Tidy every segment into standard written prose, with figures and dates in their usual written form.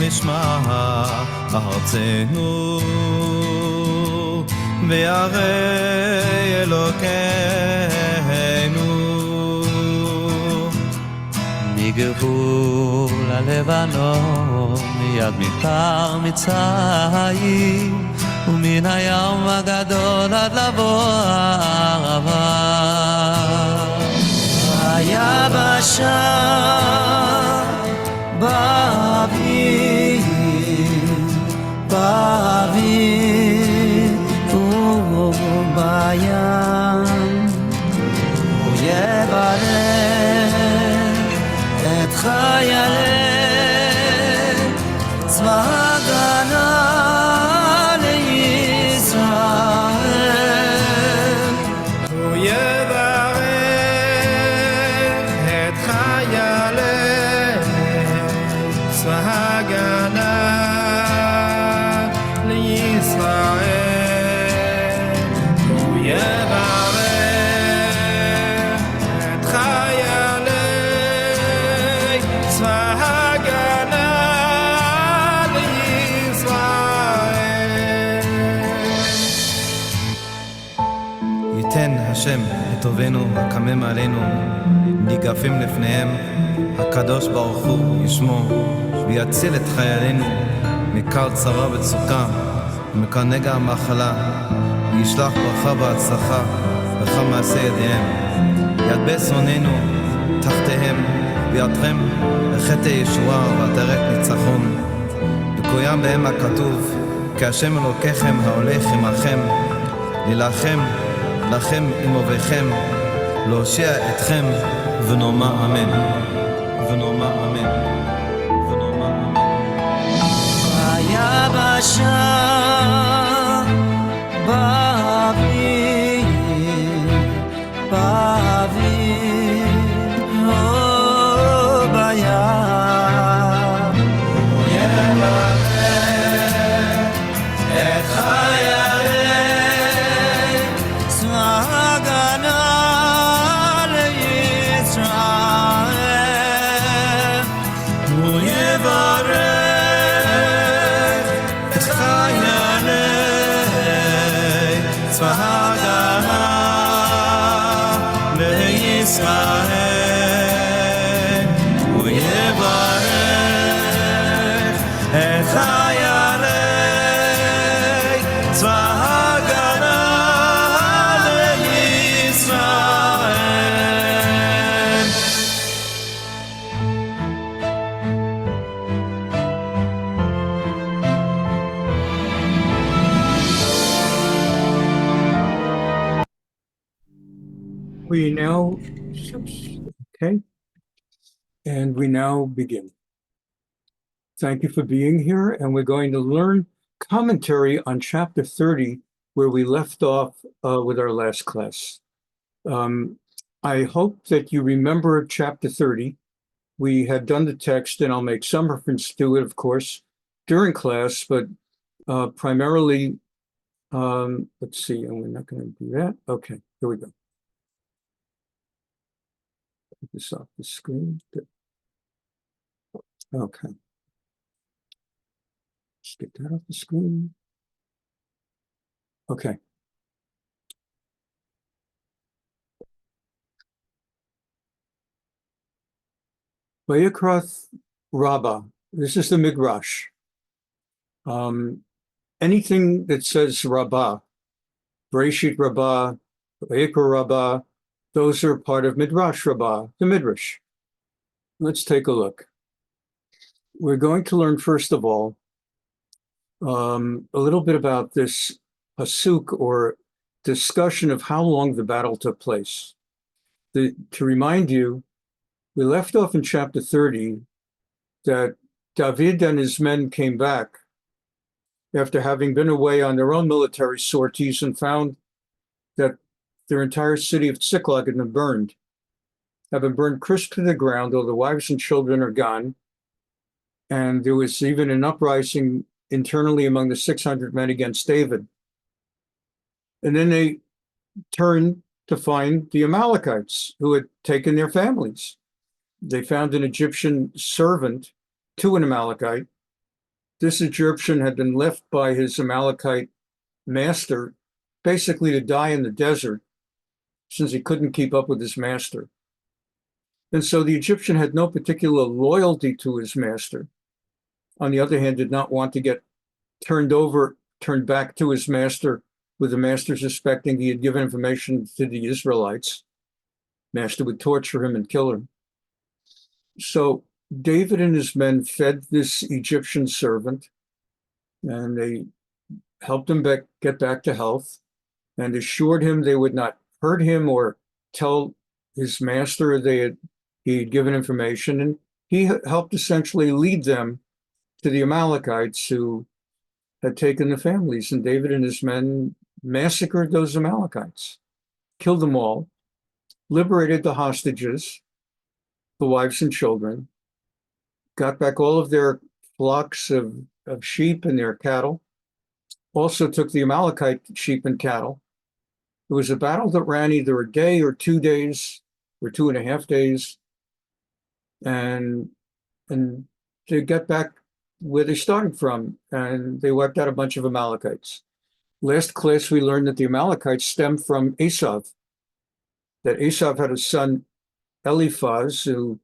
נשמע ארצנו וירא אלוקינו מגבול הלבנון מיד מדבר מצרים ומן הים הגדול עד לבוא הערבה היבשה באוויר ובים הוא יברך את חיילי צבא הגנה לישראל הוא יברך את חיילי צבא הגנה לישראל הוא יברך את חיילי צבא הגנה לישראל ייתן השם לטובנו הקמם עלינו ניגפים לפניהם הקדוש ברוך הוא ישמור ויציל את חיילינו מקר צרה וצוקה ומקר נגע המחלה וישלח ברכה והצלחה בכל מעשה ידיהם ידבה שונאינו תחתיהם וידכם לחטא ישועה ועטרת ניצחון וקוים בהם הכתוב כי השם אלוקיכם ההולך עמכם להילחם לכם עם אויביכם להושיע אתכם ונאמר אמן ונאמר אמן ונאמר אמן היבשה באוויר בים הוא יברך את חיילי צבא הגנה לישראל הוא יברך את חיילי צבא הגנה לישראל הוא יברך את חיילי צבא הגנה לישראל We now, okay, and we now begin. Thank you for being here, and we're going to learn commentary on chapter 30, where we left off with our last class. I hope that you remember chapter 30. We had done the text, and I'll make some reference to it, of course, during class, but primarily, let's see, and we're not going to do that. Okay, here we go. Put this off the screen. Okay. Let's get that off the screen. Okay. Vayikroth Rabbah. This is the Midrash. Anything that says Rabbah, Bereshit Rabbah, Vayikra Rabbah, those are part of Midrash Rabbah, the Midrash. Let's take a look. We're going to learn, first of all, a little bit about this pasuk or discussion of how long the battle took place. To remind you, we left off in chapter 30 that David and his men came back after having been away on their own military sorties and found that their entire city of Tziklag had been burned, crisp to the ground, though the wives and children are gone. And there was even an uprising internally among the 600 men against David. And then they turned to find the Amalekites who had taken their families. They found an Egyptian servant to an Amalekite. This Egyptian had been left by his Amalekite master basically to die in the desert since he couldn't keep up with his master. And so the Egyptian had no particular loyalty to his master. On the other hand, did not want to get turned back to his master with the master suspecting he had given information to the Israelites. Master would torture him and kill him. So David and his men fed this Egyptian servant, and they helped him get back to health, and assured him they would not hurt him or tell his master he had given information. And he helped essentially lead them to the Amalekites who had taken the families. And David and his men massacred those Amalekites, killed them all, liberated the hostages, the wives and children, got back all of their flocks of sheep and their cattle, also took the Amalekite sheep and cattle. It was a battle that ran either a day or 2 days or 2.5 days. And they got back where they started from, and they wiped out a bunch of Amalekites. Last class, we learned that the Amalekites stemmed from Esav, that Esav had a son, Eliphaz, who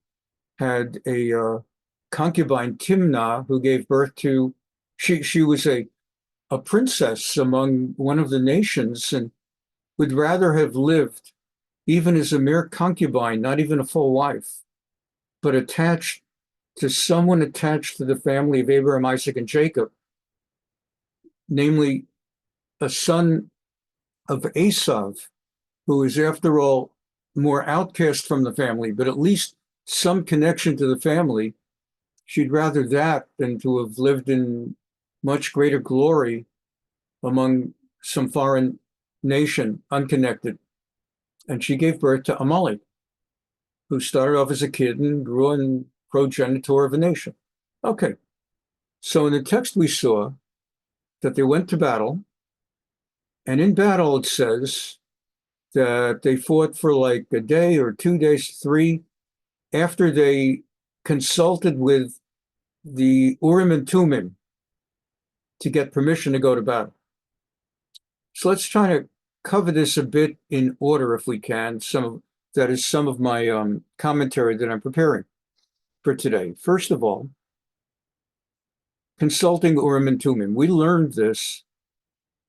had a concubine, Timnah, who gave birth to, she was a princess among one of the nations and would rather have lived even as a mere concubine, not even a full wife, but attached to someone attached to the family of Abraham, Isaac, and Jacob, namely a son of Esav, who is, after all, more outcast from the family, but at least some connection to the family. She'd rather that than to have lived in much greater glory among some foreign nation, unconnected. And she gave birth to Amalek, who started off as a kid and grew in progenitor of a nation. Okay, so in the text we saw that they went to battle, and in battle it says that they fought for like a day or 2 days, 3, after they consulted with the Urim and Tumim to get permission to go to battle. So let's try to cover this a bit in order if we can. Some of my commentary that I'm preparing for today. First of all, consulting Urim and Tumim. We learned this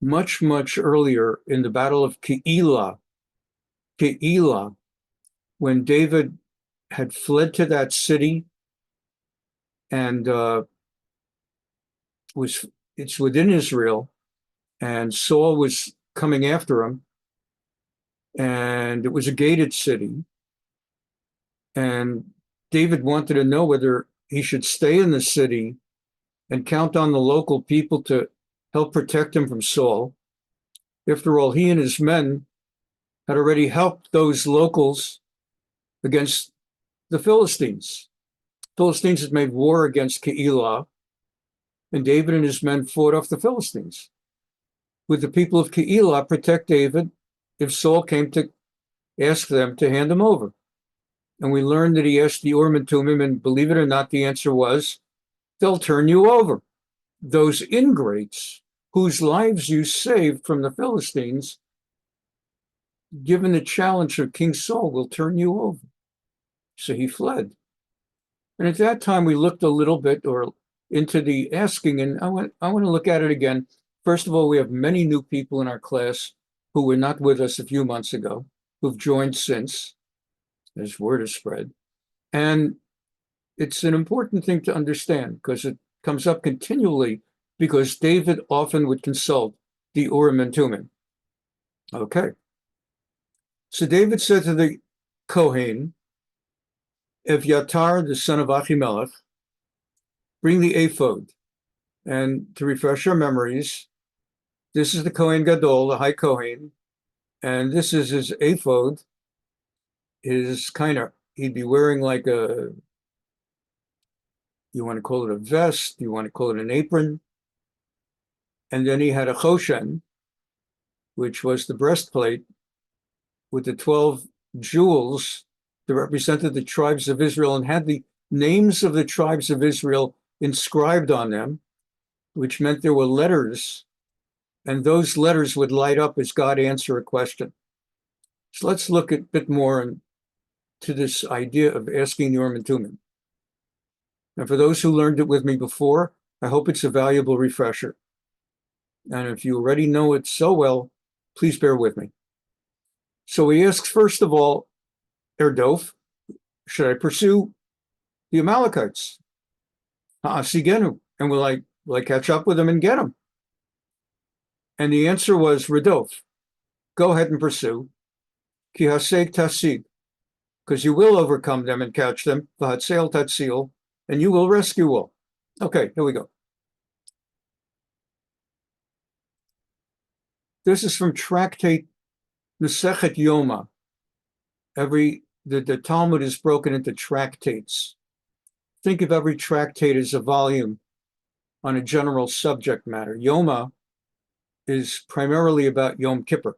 much, much earlier in the Battle of Keilah, when David had fled to that city, and it's within Israel, and Saul was coming after him, and it was a gated city, and David wanted to know whether he should stay in the city and count on the local people to help protect him from Saul. After all, he and his men had already helped those locals against the Philistines. Philistines had made war against Keilah, and David and his men fought off the Philistines. Would the people of Keilah protect David if Saul came to ask them to hand him over? And we learned that he asked the Urim and Tumim, and believe it or not, the answer was, they'll turn you over. Those ingrates whose lives you saved from the Philistines, given the challenge of King Saul, will turn you over. So he fled. And at that time, we looked a little bit into the asking, and I want to look at it again. First of all, we have many new people in our class who were not with us a few months ago, who've joined since, as word has spread. And it's an important thing to understand because it comes up continually, because David often would consult the Urim and Tumim. Okay. So David said to the Kohen, Evyatar, the son of Achimelech, bring the ephod. And to refresh our memories, this is the Kohen Gadol, the high Kohen, And this is his ephod, he'd be wearing like you want to call it a vest, you want to call it an apron. And then he had a choshen, which was the breastplate with the 12 jewels that represented the tribes of Israel and had the names of the tribes of Israel inscribed on them, which meant there were letters, and those letters would light up as God answered a question. So let's look a bit more into this idea of asking the Urim and Tumim. And for those who learned it with me before, I hope it's a valuable refresher. And if you already know it so well, please bear with me. So he asks, first of all, Erdov, should I pursue the Amalekites? Sigenu, and will I catch up with them and get them? And the answer was, Radov, go ahead and pursue. Ki haseg tasig, because you will overcome them and catch them. V'hatzel tatzil, and you will rescue all. Okay, here we go. This is from Tractate Masechet Yoma. The Talmud is broken into tractates. Think of every tractate as a volume on a general subject matter. Yoma is primarily about Yom Kippur.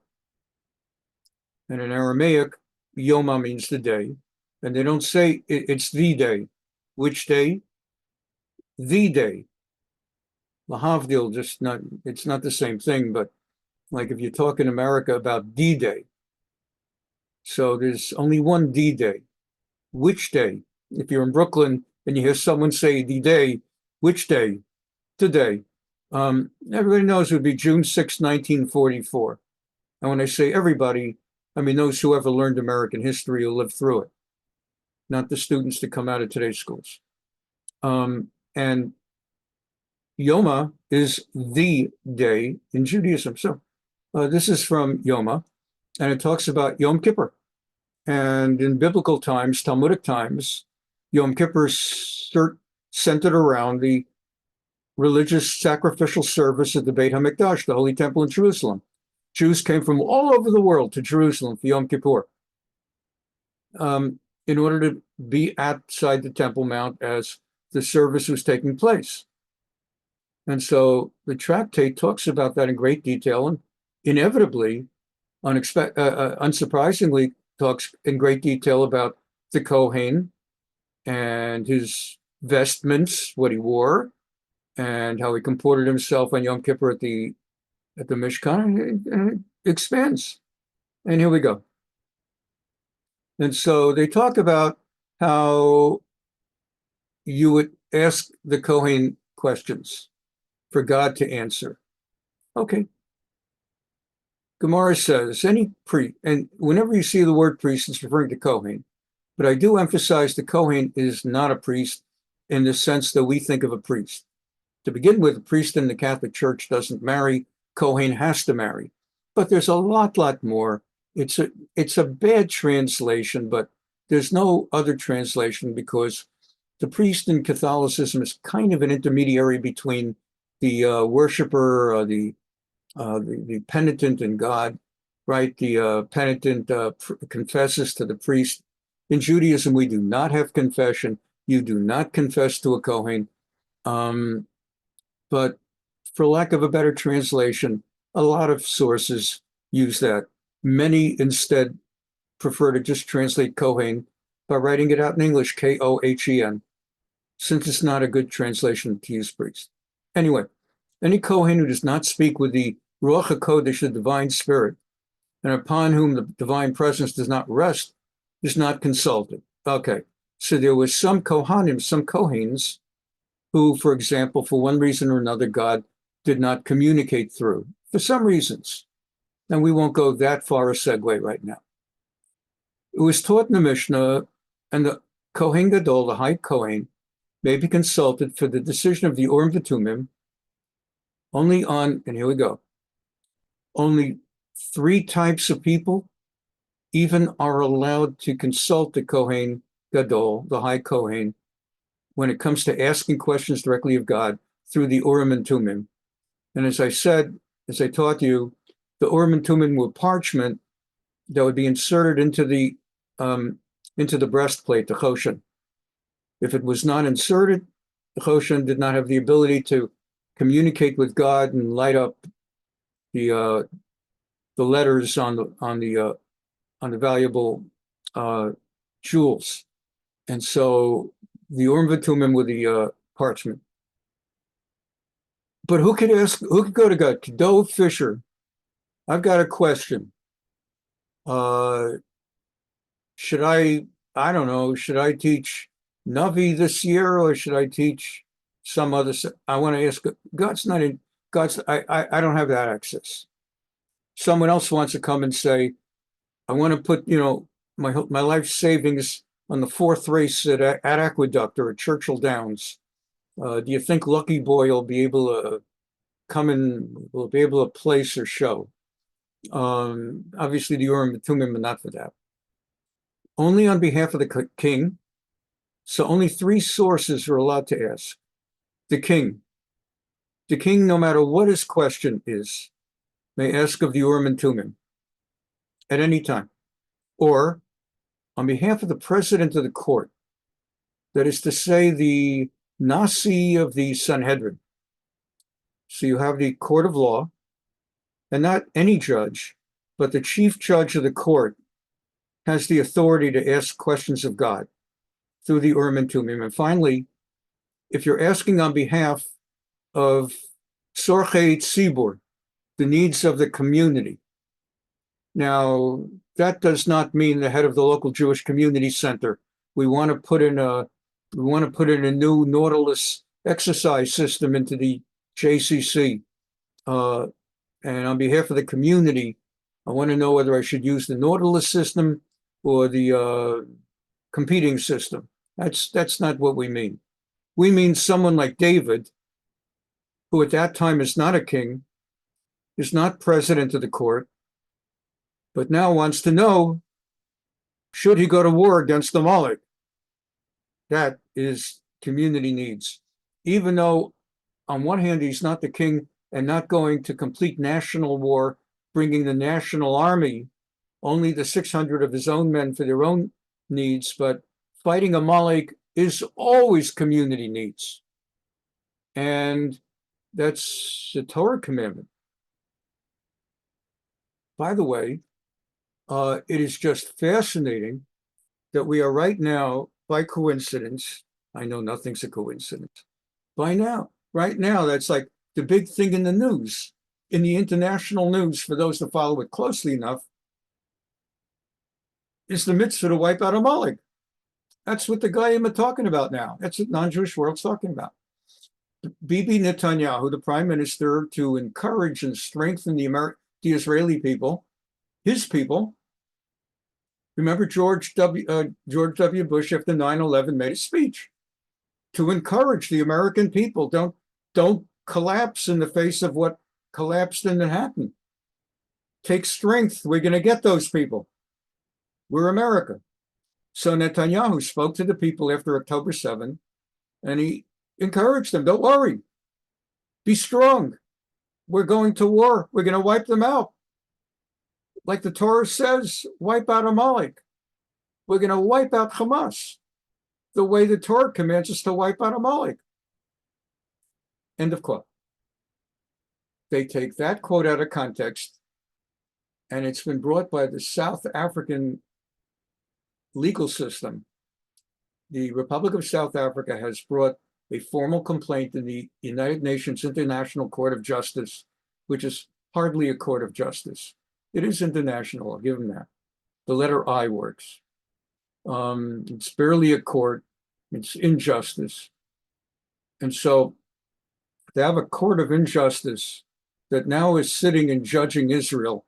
And in Aramaic, Yoma means the day. And they don't say it's the day. Which day? The day. Lahavdil, it's not the same thing, but like if you talk in America about D-Day. So there's only one D-Day. Which day? If you're in Brooklyn and you hear someone say D-Day, which day? Today. Everybody knows it would be June 6, 1944. And when I say everybody, I mean those who ever learned American history or lived through it, not the students that come out of today's schools. And Yoma is the day in Judaism. So this is from Yoma, and it talks about Yom Kippur. And in biblical times, Talmudic times, Yom Kippur centered around the religious sacrificial service at the Beit HaMikdash, the Holy Temple in Jerusalem. Jews came from all over the world to Jerusalem for Yom Kippur in order to be outside the Temple Mount as the service was taking place. And so the tractate talks about that in great detail, and inevitably, unsurprisingly, talks in great detail about the Kohen and his vestments, what he wore, and how he comported himself on Yom Kippur at the Mishkan, and it expands. And here we go. And so they talk about how you would ask the Kohen questions for God to answer. Okay. Gemara says, any priest, and whenever you see the word priest, it's referring to Kohen. But I do emphasize the Kohen is not a priest in the sense that we think of a priest. To begin with, a priest in the Catholic Church doesn't marry. Kohen has to marry. But there's a lot more. It's a bad translation, but there's no other translation because the priest in Catholicism is kind of an intermediary between the worshiper, the penitent and God, right? The penitent confesses to the priest. In Judaism, we do not have confession. You do not confess to a Kohen. But for lack of a better translation, a lot of sources use that. Many instead prefer to just translate Kohen by writing it out in English, Kohen, since it's not a good translation to use priest. Anyway, any Kohen who does not speak with the Ruach HaKodesh, the divine spirit, and upon whom the divine presence does not rest, is not consulted. Okay, so there was some Kohanim, some Kohens, who, for example, for one reason or another, God did not communicate through, for some reasons. And we won't go that far a segue right now. It was taught in the Mishnah, and the Kohen Gadol, the high Kohen, may be consulted for the decision of the Urim and Tumim only on, and here we go, only 3 types of people even are allowed to consult the Kohen Gadol, the high Kohen, when it comes to asking questions directly of God through the Urim and Tumim. And as I said, as I taught you, the Urim and Tumim were parchment that would be inserted into the breastplate, the choshen. If it was not inserted, the choshen did not have the ability to communicate with God and light up the letters on the valuable jewels. And so the Urim and Tumim with the parchment. But who could go to God? Dov Fischer, I've got a question. Should I don't know, should I teach Navi this year or should I teach some other? I want to ask, I don't have that access. Someone else wants to come and say, I want to put, my life savings on the fourth race at Aqueduct or at Churchill Downs. Do you think Lucky Boy will be able to come in, will be able to place or show? Obviously the Urim and Tumim are not for that. Only on behalf of the king. So only three sources are allowed to ask. The king, no matter what his question is, may ask of the Urim and Tumim at any time. Or on behalf of the president of the court, that is to say, the Nasi of the Sanhedrin. So you have the court of law, and not any judge, but the chief judge of the court has the authority to ask questions of God through the Urim and Tumim. And finally, if you're asking on behalf of Sorchei Tzibur, the needs of the community. Now, that does not mean the head of the local Jewish community center. We want to put in a new Nautilus exercise system into the JCC. And on behalf of the community, I want to know whether I should use the Nautilus system or the competing system. That's not what we mean. We mean someone like David, who at that time is not a king, is not president of the court, but now wants to know, should he go to war against the Amalek? That is community needs. Even though on one hand, he's not the king and not going to complete national war, bringing the national army, only the 600 of his own men for their own needs, but fighting Amalek is always community needs. And that's a Torah commandment. By the way, it is just fascinating that we are right now, by coincidence, I know nothing's a coincidence, right now, that's like the big thing in the news, in the international news, for those that follow it closely enough, is the mitzvah to wipe out Amalek. That's what the Goyim are talking about now. That's what non-Jewish world's talking about. Bibi Netanyahu, the prime minister, to encourage and strengthen the Israeli people, his people. Remember George W. Bush after 9/11 made a speech to encourage the American people. Don't collapse in the face of what collapsed in Manhattan. Take strength. We're going to get those people. We're America. So Netanyahu spoke to the people after October 7, and he encouraged them. Don't worry. Be strong. We're going to war. We're going to wipe them out. Like the Torah says, wipe out Amalek. We're going to wipe out Hamas the way the Torah commands us to wipe out Amalek. End of quote. They take that quote out of context, and it's been brought by the South African legal system. The Republic of South Africa has brought a formal complaint in the United Nations International Court of Justice, which is hardly a court of justice. It is international, I'll give them that. The letter I works. It's barely a court, it's injustice. And so to have a court of injustice that now is sitting and judging Israel,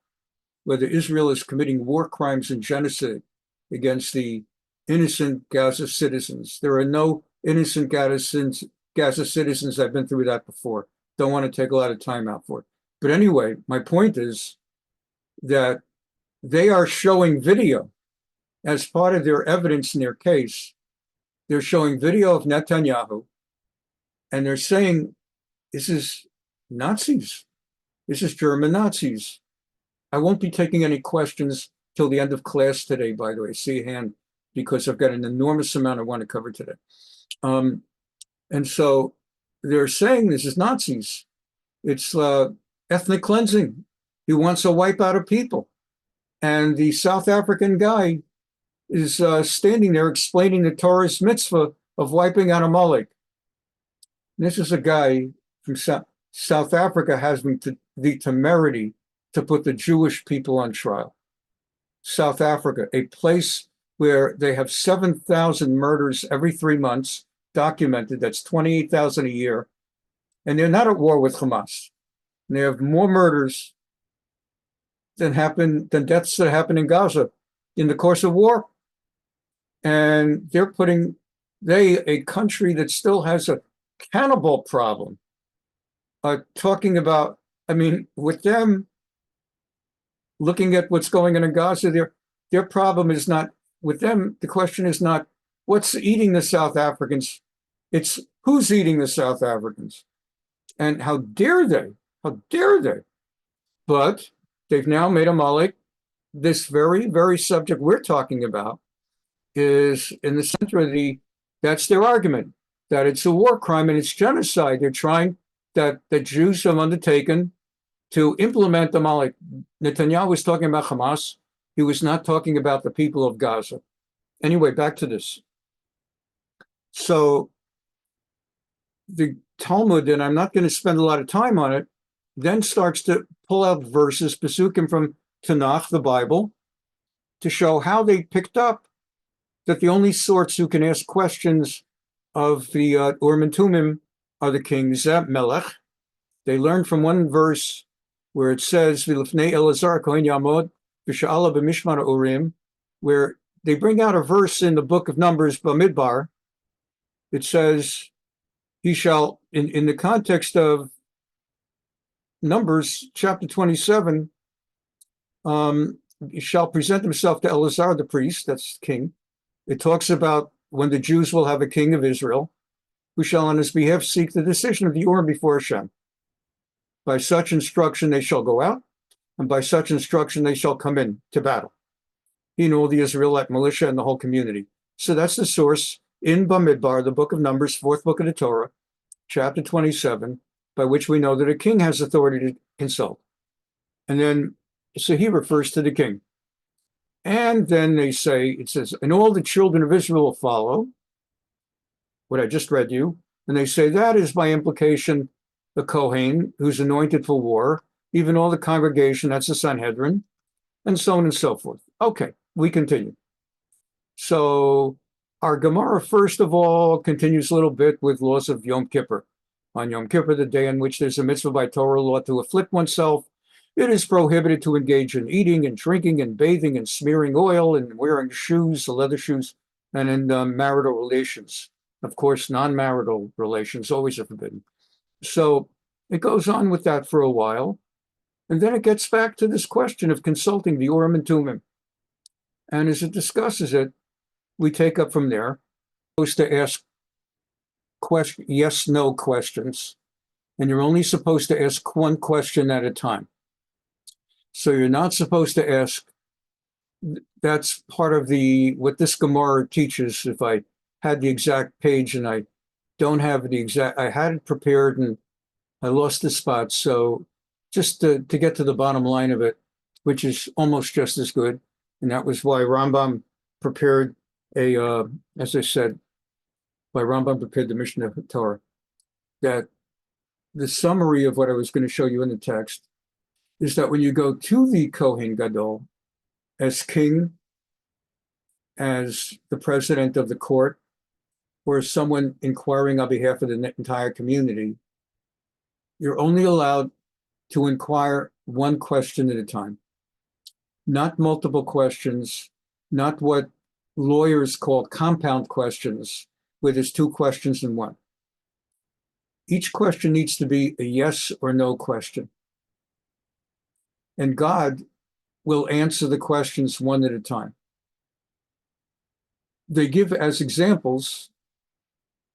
whether Israel is committing war crimes and genocide against the innocent Gaza citizens. There are no innocent Gaza citizens. I've been through that before. Don't want to take a lot of time out for it. But anyway, my point is that they are showing video as part of their evidence in their case. They're showing video of Netanyahu, and they're saying, this is Nazis. This is German Nazis. I won't be taking any questions till the end of class today, by the way. See a hand, because I've got an enormous amount I want to cover today. And so they're saying this is Nazis. It's ethnic cleansing. He wants to wipe out a people. And the South African guy is standing there explaining the Torah's mitzvah of wiping out Amalek. This is a guy from South Africa has the temerity to put the Jewish people on trial. South Africa, a place where they have 7,000 murders every 3 months, documented. That's 28,000 a year. And they're not at war with Hamas. And they have more murders than deaths that happen in Gaza in the course of war. And they're a country that still has a cannibal problem, talking about, with them, looking at what's going on in Gaza, their problem is not, with them, the question is not what's eating the South Africans, it's who's eating the South Africans. And how dare they? But they've now made Amalek, this very, very subject we're talking about, is in the center of that's their argument, that it's a war crime and it's genocide. They're trying, that the Jews have undertaken to implement Amalek. Netanyahu was talking about Hamas. He was not talking about the people of Gaza. Anyway, back to this. So the Talmud, and I'm not going to spend a lot of time on it, then starts to pull out verses, Pesukim from Tanakh, the Bible, to show how they picked up that the only sorts who can ask questions of the Urim and Tumim are the kings, Melech. They learned from one verse where it says, V'lifnei Elazar Kohen Yamod v'sha'ala b'mishmar Urim, where they bring out a verse in the book of Numbers, Bamidbar. It says, he shall, in the context Numbers chapter 27, shall present himself to Eleazar the priest, that's king. It talks about when the Jews will have a king of Israel, who shall on his behalf seek the decision of the Urim before Hashem. By such instruction they shall go out, and by such instruction they shall come in to battle. He and all the Israelite militia and the whole community. So that's the source in Bamidbar, the book of Numbers, fourth book of the Torah, chapter 27, by which we know that a king has authority to consult. And then, so he refers to the king. And then they say, it says, and all the children of Israel will follow what I just read you. And they say that is by implication the Kohen, who's anointed for war, even all the congregation, that's the Sanhedrin, and so on and so forth. Okay, we continue. So our Gemara, first of all, continues a little bit with laws of Yom Kippur. On Yom Kippur, the day on which there's a mitzvah by Torah law to afflict oneself, it is prohibited to engage in eating and drinking and bathing and smearing oil and wearing shoes, leather shoes, and in marital relations. Of course, non-marital relations always are forbidden. So it goes on with that for a while. And then it gets back to this question of consulting the Urim and Tumim. And as it discusses it, we take up from there. You're supposed to ask yes, no questions. And you're only supposed to ask one question at a time. So you're not supposed to ask, that's part of what this Gemara teaches. If I had the exact page and I don't have the exact, I had it prepared and I lost the spot. So just to get to the bottom line of it, which is almost just as good. And that was why Rambam prepared as I said, why Rambam prepared the Mishnah Torah, that the summary of what I was going to show you in the text is that when you go to the Kohen Gadol as king, as the president of the court, or as someone inquiring on behalf of the entire community, you're only allowed to inquire one question at a time, not multiple questions, not what lawyers call compound questions, where there's two questions in one. Each question needs to be a yes or no question. And God will answer the questions one at a time. They give as examples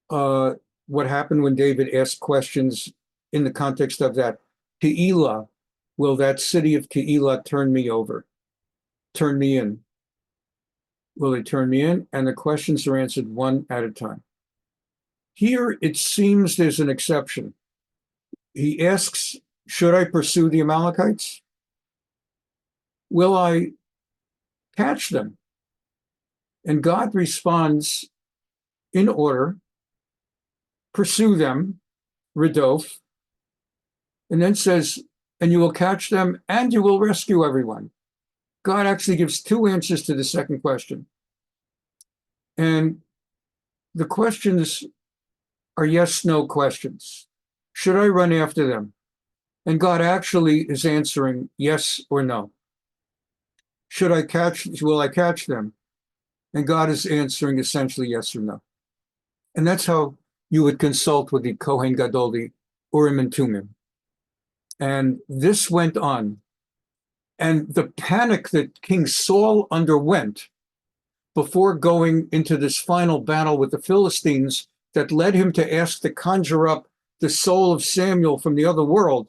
what happened when David asked questions in the context of that. Keilah, will that city of Keilah turn me over? turn me in? Will they turn me in? And the questions are answered one at a time. Here, it seems there's an exception. He asks, should I pursue the Amalekites? Will I catch them? And God responds in order, pursue them, Radof, and then says, and you will catch them and you will rescue everyone. God actually gives two answers to the second question. And the questions are yes-no questions. Should I run after them? And God actually is answering yes or no. Will I catch them? And God is answering essentially yes or no. And that's how you would consult with the Kohen Gadol, the Urim and Tumim. And this went on. And the panic that King Saul underwent before going into this final battle with the Philistines that led him to ask to conjure up the soul of Samuel from the other world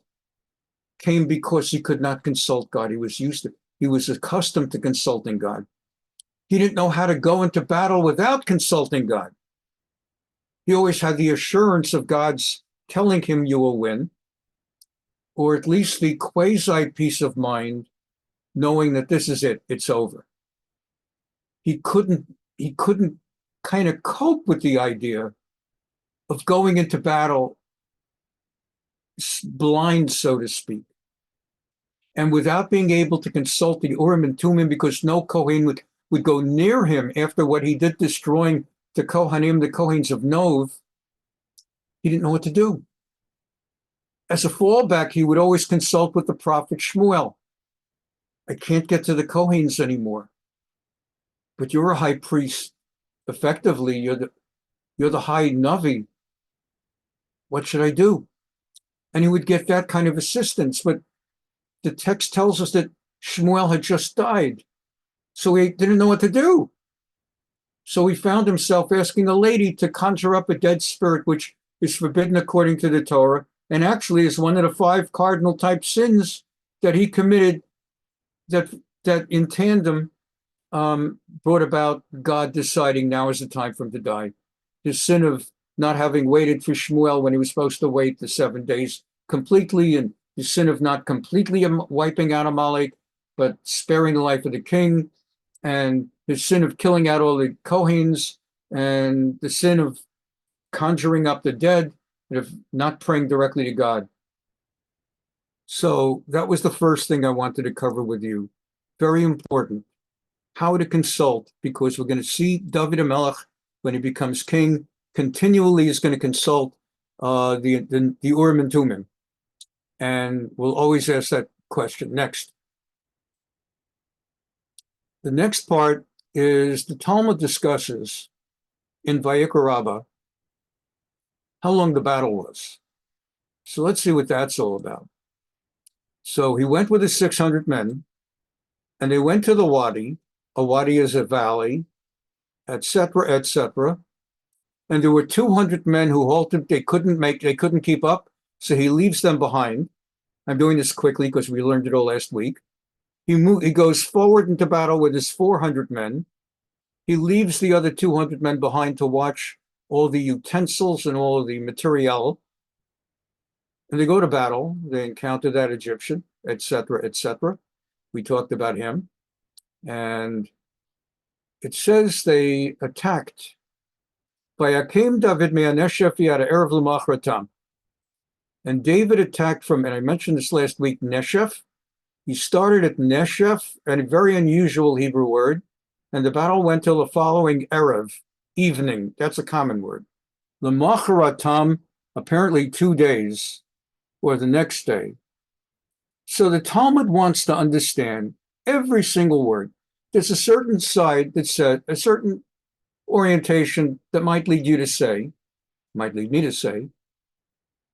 came because he could not consult God. He was accustomed to consulting God. He didn't know how to go into battle without consulting God. He always had the assurance of God's telling him you will win, or at least the quasi peace of mind, knowing that this is it, it's over. He couldn't kind of cope with the idea of going into battle blind, so to speak, and without being able to consult the Urim and Tumim, because no Kohen would go near him after what he did, destroying the Kohanim, the Kohens of Nov. He didn't know what to do. As a fallback, he would always consult with the prophet Shmuel. I can't get to the Kohens anymore. But you're a high priest. Effectively, you're the high Navi. What should I do? And he would get that kind of assistance. But the text tells us that Shmuel had just died. So he didn't know what to do. So he found himself asking a lady to conjure up a dead spirit, which is forbidden according to the Torah, and actually is one of the 5 cardinal type sins that he committed that in tandem brought about God deciding now is the time for him to die. His sin of not having waited for Shmuel when he was supposed to wait the 7 days completely, and his sin of not completely wiping out Amalek, but sparing the life of the king, and his sin of killing out all the Kohens, and the sin of conjuring up the dead, and of not praying directly to God. So that was the first thing I wanted to cover with you. Very important. How to consult, because we're going to see David HaMelech, when he becomes king, continually is going to consult the Urim and Tumim. And we'll always ask that question. Next. The next part is the Talmud discusses in Vayikra Rabbah how long the battle was. So let's see what that's all about. So he went with his 600 men, and they went to the wadi. A wadi is a valley, etc., etc. And there were 200 men who halted. They couldn't keep up, so he leaves them behind. I'm doing this quickly because we learned it all last week. He goes forward into battle with his 400 men. He leaves the other 200 men behind to watch all the utensils and all of the material. And they go to battle. They encounter that Egyptian, etc., etc. We talked about him. And it says they attacked. Vayakim David me'aneshef yad erev l'machratam. And David attacked from, and I mentioned this last week, Neshef. He started at Neshef, a very unusual Hebrew word, and the battle went till the following Erev, evening. That's a common word. L'machratam, apparently 2 days, or the next day. So the Talmud wants to understand every single word. There's a certain side that said, a certain orientation that might lead you to say, might lead me to say,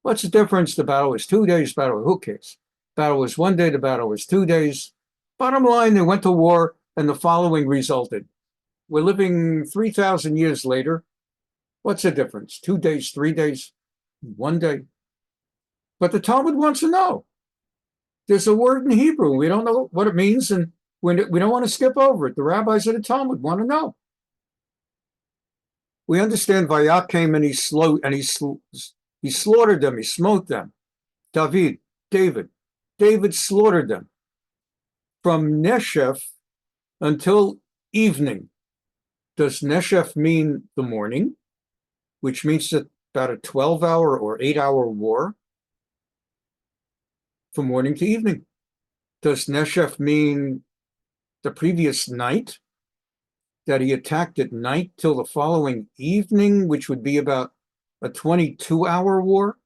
what's the difference? The battle was 2 days, battle, who cares? Battle was 1 day, the battle was 2 days. Bottom line, they went to war, and the following resulted. We're living 3,000 years later. What's the difference? 2 days, 3 days, 1 day? But the Talmud wants to know. There's a word in Hebrew. We don't know what it means, and We don't want to skip over it. The rabbis of the Talmud want to know. We understand Vayak came and he slaughtered them, he smote them. David slaughtered them from Neshef until evening. Does Neshef mean the morning, which means that about a 12-hour or 8-hour war from morning to evening? Does Neshef mean the previous night, that he attacked at night till the following evening, which would be about a 22-hour war?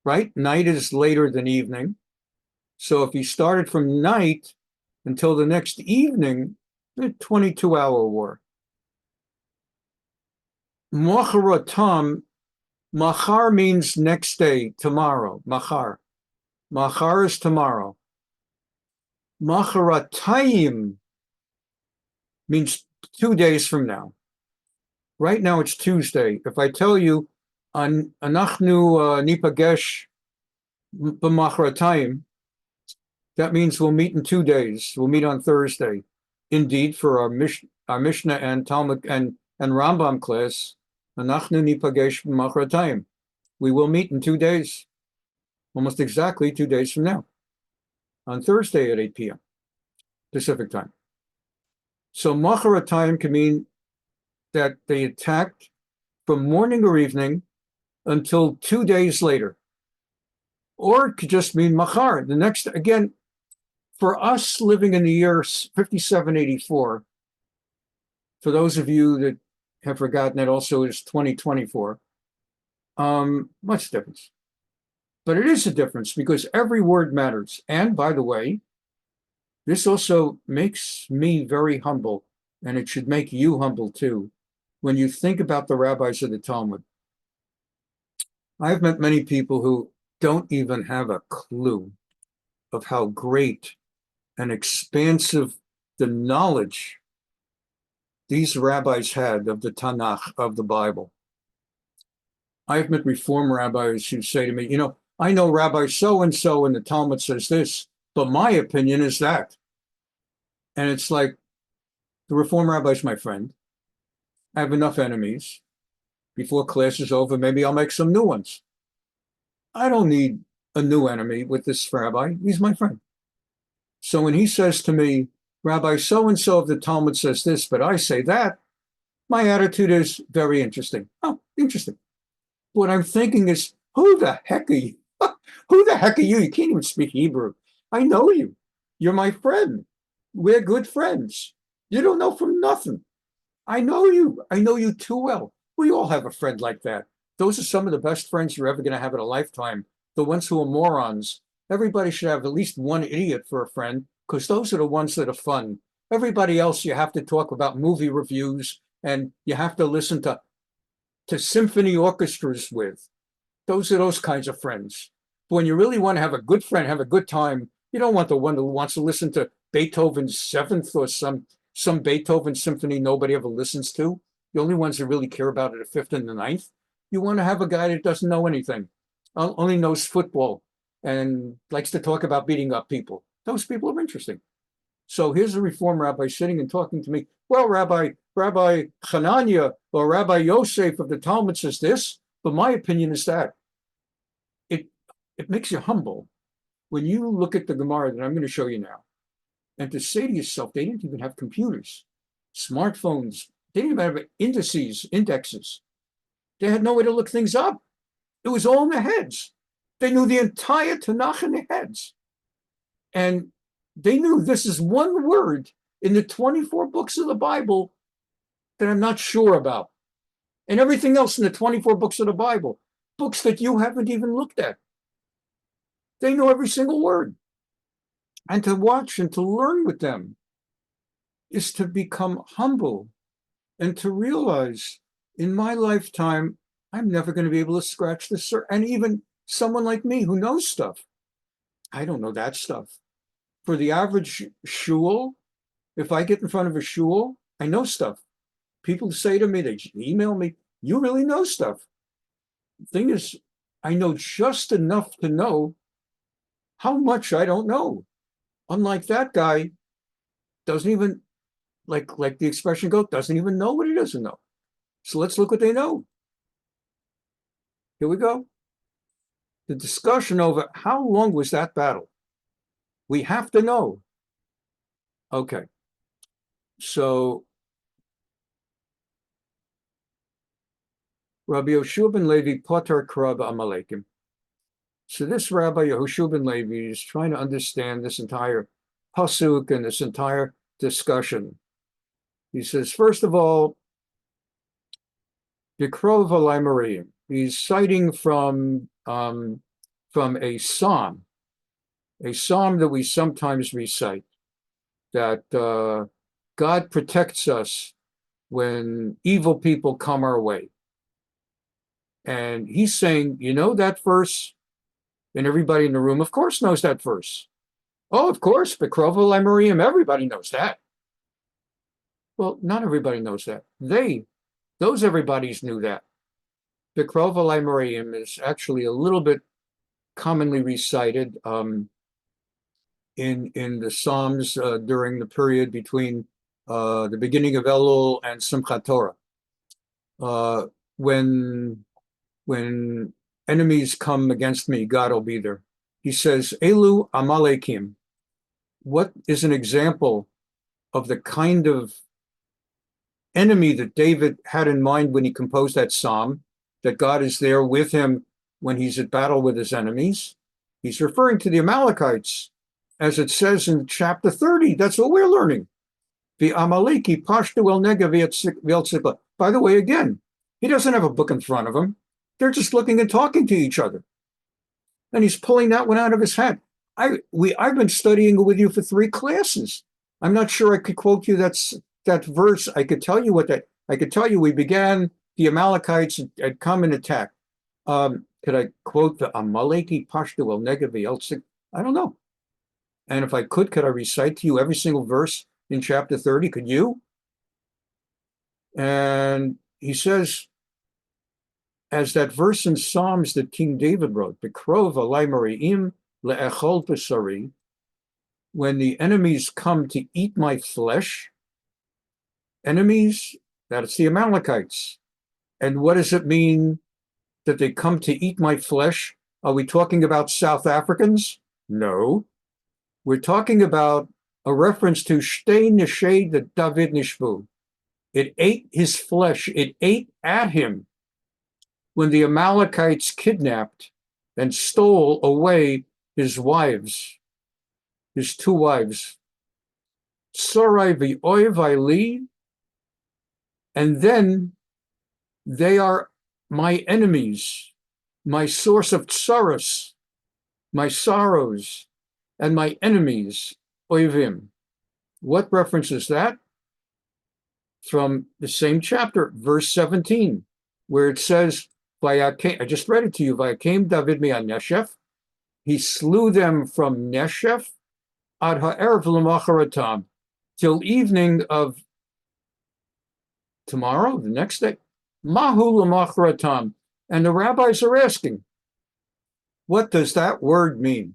Right? Night is later than evening. So if he started from night until the next evening, a 22-hour war. Mocharatam, machar means next day, tomorrow, machar. Machar is tomorrow. Macharatayim means 2 days from now. Right now it's Tuesday. If I tell you, anachnu nipagesh b'macharatayim, that means we'll meet in 2 days. We'll meet on Thursday. Indeed, for our Mishnah and Talmud and Rambam class, anachnu nipagesh b'macharatayim. We will meet in 2 days, almost exactly 2 days from now, on Thursday at 8 p.m. Pacific time. So macharatayim can mean that they attacked from morning or evening until 2 days later. Or it could just mean machar. The next, again, for us living in the year 5784, for those of you that have forgotten, it also is 2024, much difference. But it is a difference because every word matters. And by the way, this also makes me very humble, and it should make you humble too, when you think about the rabbis of the Talmud. I've met many people who don't even have a clue of how great and expansive the knowledge these rabbis had of the Tanakh, of the Bible. I've met Reform rabbis who say to me, you know, I know Rabbi so-and-so and the Talmud says this, but my opinion is that. And it's like, the Reform rabbi's my friend. I have enough enemies. Before class is over, maybe I'll make some new ones. I don't need a new enemy with this rabbi. He's my friend. So when he says to me, Rabbi so-and-so of the Talmud says this, but I say that, my attitude is very interesting. Oh, interesting. What I'm thinking is, who the heck are you? Who the heck are you? You can't even speak Hebrew. I know you. You're my friend. We're good friends. You don't know from nothing. I know you. I know you too well. We all have a friend like that. Those are some of the best friends you're ever going to have in a lifetime. The ones who are morons. Everybody should have at least one idiot for a friend, because those are the ones that are fun. Everybody else you have to talk about movie reviews and you have to listen to symphony orchestras with. Those are those kinds of friends. But when you really want to have a good friend, have a good time, you don't want the one who wants to listen to Beethoven's Seventh or some Beethoven symphony nobody ever listens to. The only ones that really care about are the Fifth and the Ninth. You want to have a guy that doesn't know anything, only knows football and likes to talk about beating up people. Those people are interesting. So here's a Reform rabbi sitting and talking to me. Well, Rabbi Hanania or Rabbi Yosef of the Talmud says this, but my opinion is that. It makes you humble when you look at the Gemara that I'm going to show you now, and to say to yourself, they didn't even have computers, smartphones. They didn't even have indexes. They had no way to look things up. It was all in their heads. They knew the entire Tanakh in their heads. And they knew this is one word in the 24 books of the Bible that I'm not sure about. And everything else in the 24 books of the Bible, books that you haven't even looked at. They know every single word. And to watch and to learn with them is to become humble and to realize in my lifetime, I'm never going to be able to scratch the surface. And even someone like me who knows stuff, I don't know that stuff. For the average shul, if I get in front of a shul, I know stuff. People say to me, they email me, you really know stuff. The thing is, I know just enough to know how much I don't know. Unlike that guy, doesn't even, like the expression goes, doesn't even know what he doesn't know. So let's look what they know. Here we go. The discussion over how long was that battle? We have to know. Okay. So Rabbi Yehoshua ben Levi potar krab Amalekim. So this Rabbi Yehoshua ben Levi is trying to understand this entire pasuk and this entire discussion. He says, first of all, Bikrov alai Marim. He's citing from a psalm that we sometimes recite, that God protects us when evil people come our way. And he's saying, you know that verse? And everybody in the room, of course, knows that verse. Oh, of course, Bikrov alai Marim, everybody knows that. Well, not everybody knows that. Those everybody's knew that. Bikrov alai Marim is actually a little bit commonly recited in the Psalms during the period between the beginning of Elul and Simchat Torah. When enemies come against me, God will be there. He says, Elu Amalekim. What is an example of the kind of enemy that David had in mind when he composed that psalm, that God is there with him when he's at battle with his enemies? He's referring to the Amalekites, as it says in chapter 30. That's what we're learning. The Amaleki pashtu el negev v'el Tziklag. By the way, again, he doesn't have a book in front of him. They're just looking and talking to each other. And he's pulling that one out of his hat. I've been studying with you for 3 classes. I'm not sure I could quote you that verse. I could tell you we began, the Amalekites had come and attacked. Could I quote the Amaleki pashtu el negev v'el Tziklag? I don't know. And if I could I recite to you every single verse in chapter 30? Could you? And he says, as that verse in Psalms that King David wrote, Bikrov alai Marim le'echol b'sari, when the enemies come to eat my flesh, enemies, that's the Amalekites. And what does it mean that they come to eat my flesh? Are we talking about South Africans? No. We're talking about a reference to Shtei Neshei that David Nishbu. It ate his flesh. It ate at him when the Amalekites kidnapped and stole away his wives, his 2 wives. Sarai v'oiv li, and then they are my enemies, my source of tsaros, my sorrows, and my enemies, oivim. What reference is that? From the same chapter, verse 17, where it says, I just read it to you, Vayakem David me'an Neshef. He slew them from Neshef ad ha'erev l'macharatam, till evening of tomorrow, the next day. Mahu l'macharatam. And the rabbis are asking, what does that word mean?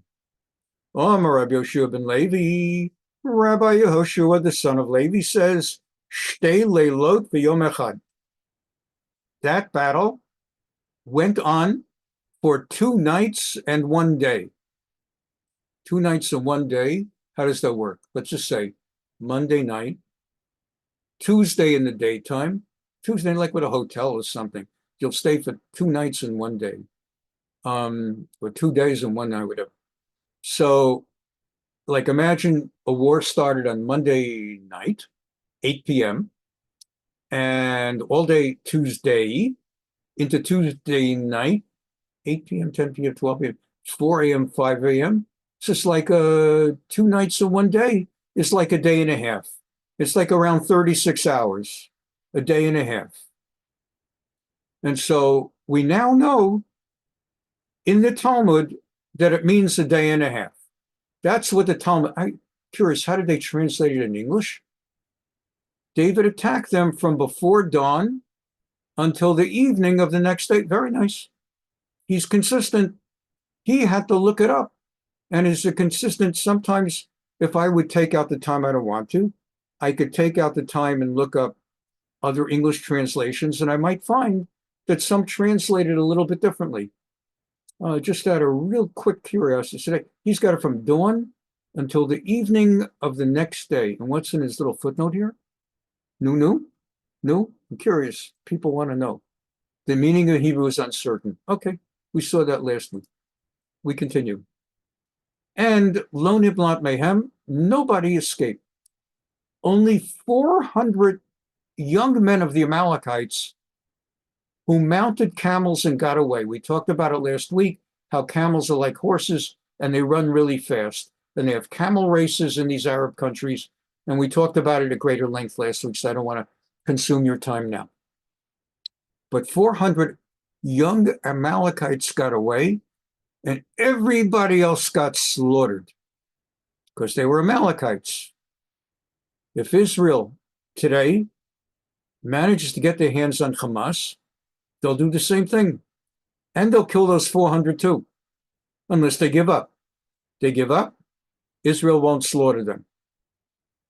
Rabbi Yehoshua ben Levi, Rabbi Yehoshua, the son of Levi, says, Shtei leilot v'yom echad. That battle went on for 2 nights and 1 day. 2 nights and 1 day. How does that work? Let's just say Monday night, Tuesday in the daytime, Tuesday like with a hotel or something. You'll stay for 2 nights and 1 day, or 2 days and 1 night, whatever. So, like, imagine a war started on Monday night, 8 p.m., and all day Tuesday into Tuesday night, 8 p.m., 10 p.m., 12 p.m., 4 a.m., 5 a.m. It's just like 2 nights in 1 day. It's like a day and a half. It's like around 36 hours, a day and a half. And so we now know in the Talmud that it means a day and a half. That's what the Talmud, I'm curious, how did they translate it in English? David attacked them from before dawn until the evening of the next day. Very nice. He's consistent. He had to look it up. And is a consistent, sometimes if I would take out the time, I don't want to, I could take out the time and look up other English translations, and I might find that some translated a little bit differently. Just out of real quick curiosity, he's got it from dawn until the evening of the next day. And what's in his little footnote here? No? I'm curious. People want to know. The meaning of Hebrew is uncertain. Okay, we saw that last week. We continue. And lo niblat mehem, nobody escaped. Only 400 young men of the Amalekites who mounted camels and got away. We talked about it last week, how camels are like horses and they run really fast. And they have camel races in these Arab countries. And we talked about it at greater length last week, so I don't want to consume your time now. But 400 young Amalekites got away, and everybody else got slaughtered because they were Amalekites. If Israel today manages to get their hands on Hamas, they'll do the same thing. And they'll kill those 400 too, unless they give up. They give up, Israel won't slaughter them.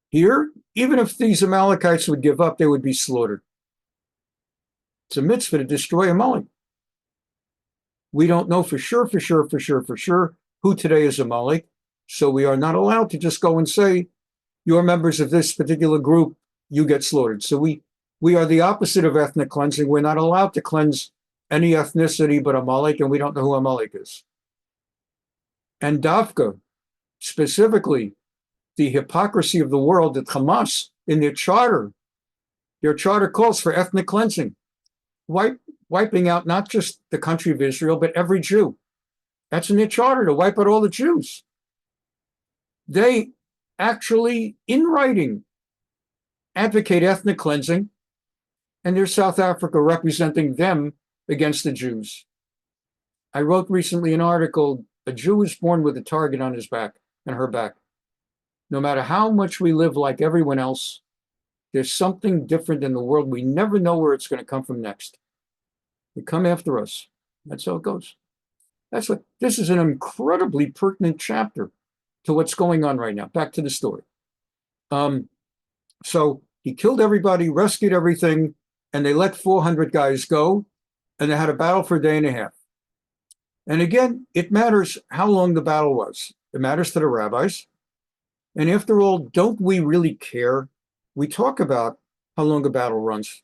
Here, even if these Amalekites would give up, they would be slaughtered. It's a mitzvah to destroy Amalek. We don't know for sure who today is Amalek, so we are not allowed to just go and say, you're members of this particular group, you get slaughtered. So we are the opposite of ethnic cleansing. We're not allowed to cleanse any ethnicity but Amalek, and we don't know who Amalek is. And Davka, specifically, the hypocrisy of the world that Hamas, in their charter calls for ethnic cleansing, wiping out not just the country of Israel, but every Jew. That's in their charter, to wipe out all the Jews. They actually, in writing, advocate ethnic cleansing, and there's South Africa representing them against the Jews. I wrote recently an article, a Jew is born with a target on his back and her back. No matter how much we live like everyone else, there's something different in the world. We never know where it's going to come from next. They come after us. That's how it goes. This is an incredibly pertinent chapter to what's going on right now. Back to the story. So he killed everybody, rescued everything, and they let 400 guys go, and they had a battle for a day and a half. And again, it matters how long the battle was. It matters to the rabbis. And after all, don't we really care? We talk about how long a battle runs.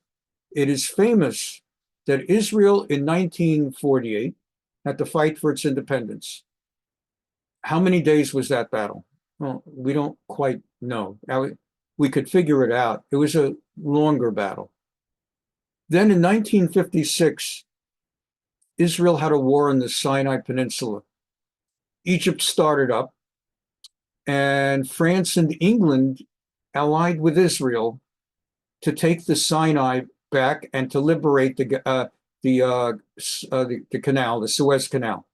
It is famous that Israel in 1948 had to fight for its independence. How many days was that battle? Well, we don't quite know. We could figure it out. It was a longer battle. Then in 1956, Israel had a war in the Sinai Peninsula. Egypt started up, and France and England allied with Israel to take the Sinai back and to liberate the canal, the Suez Canal.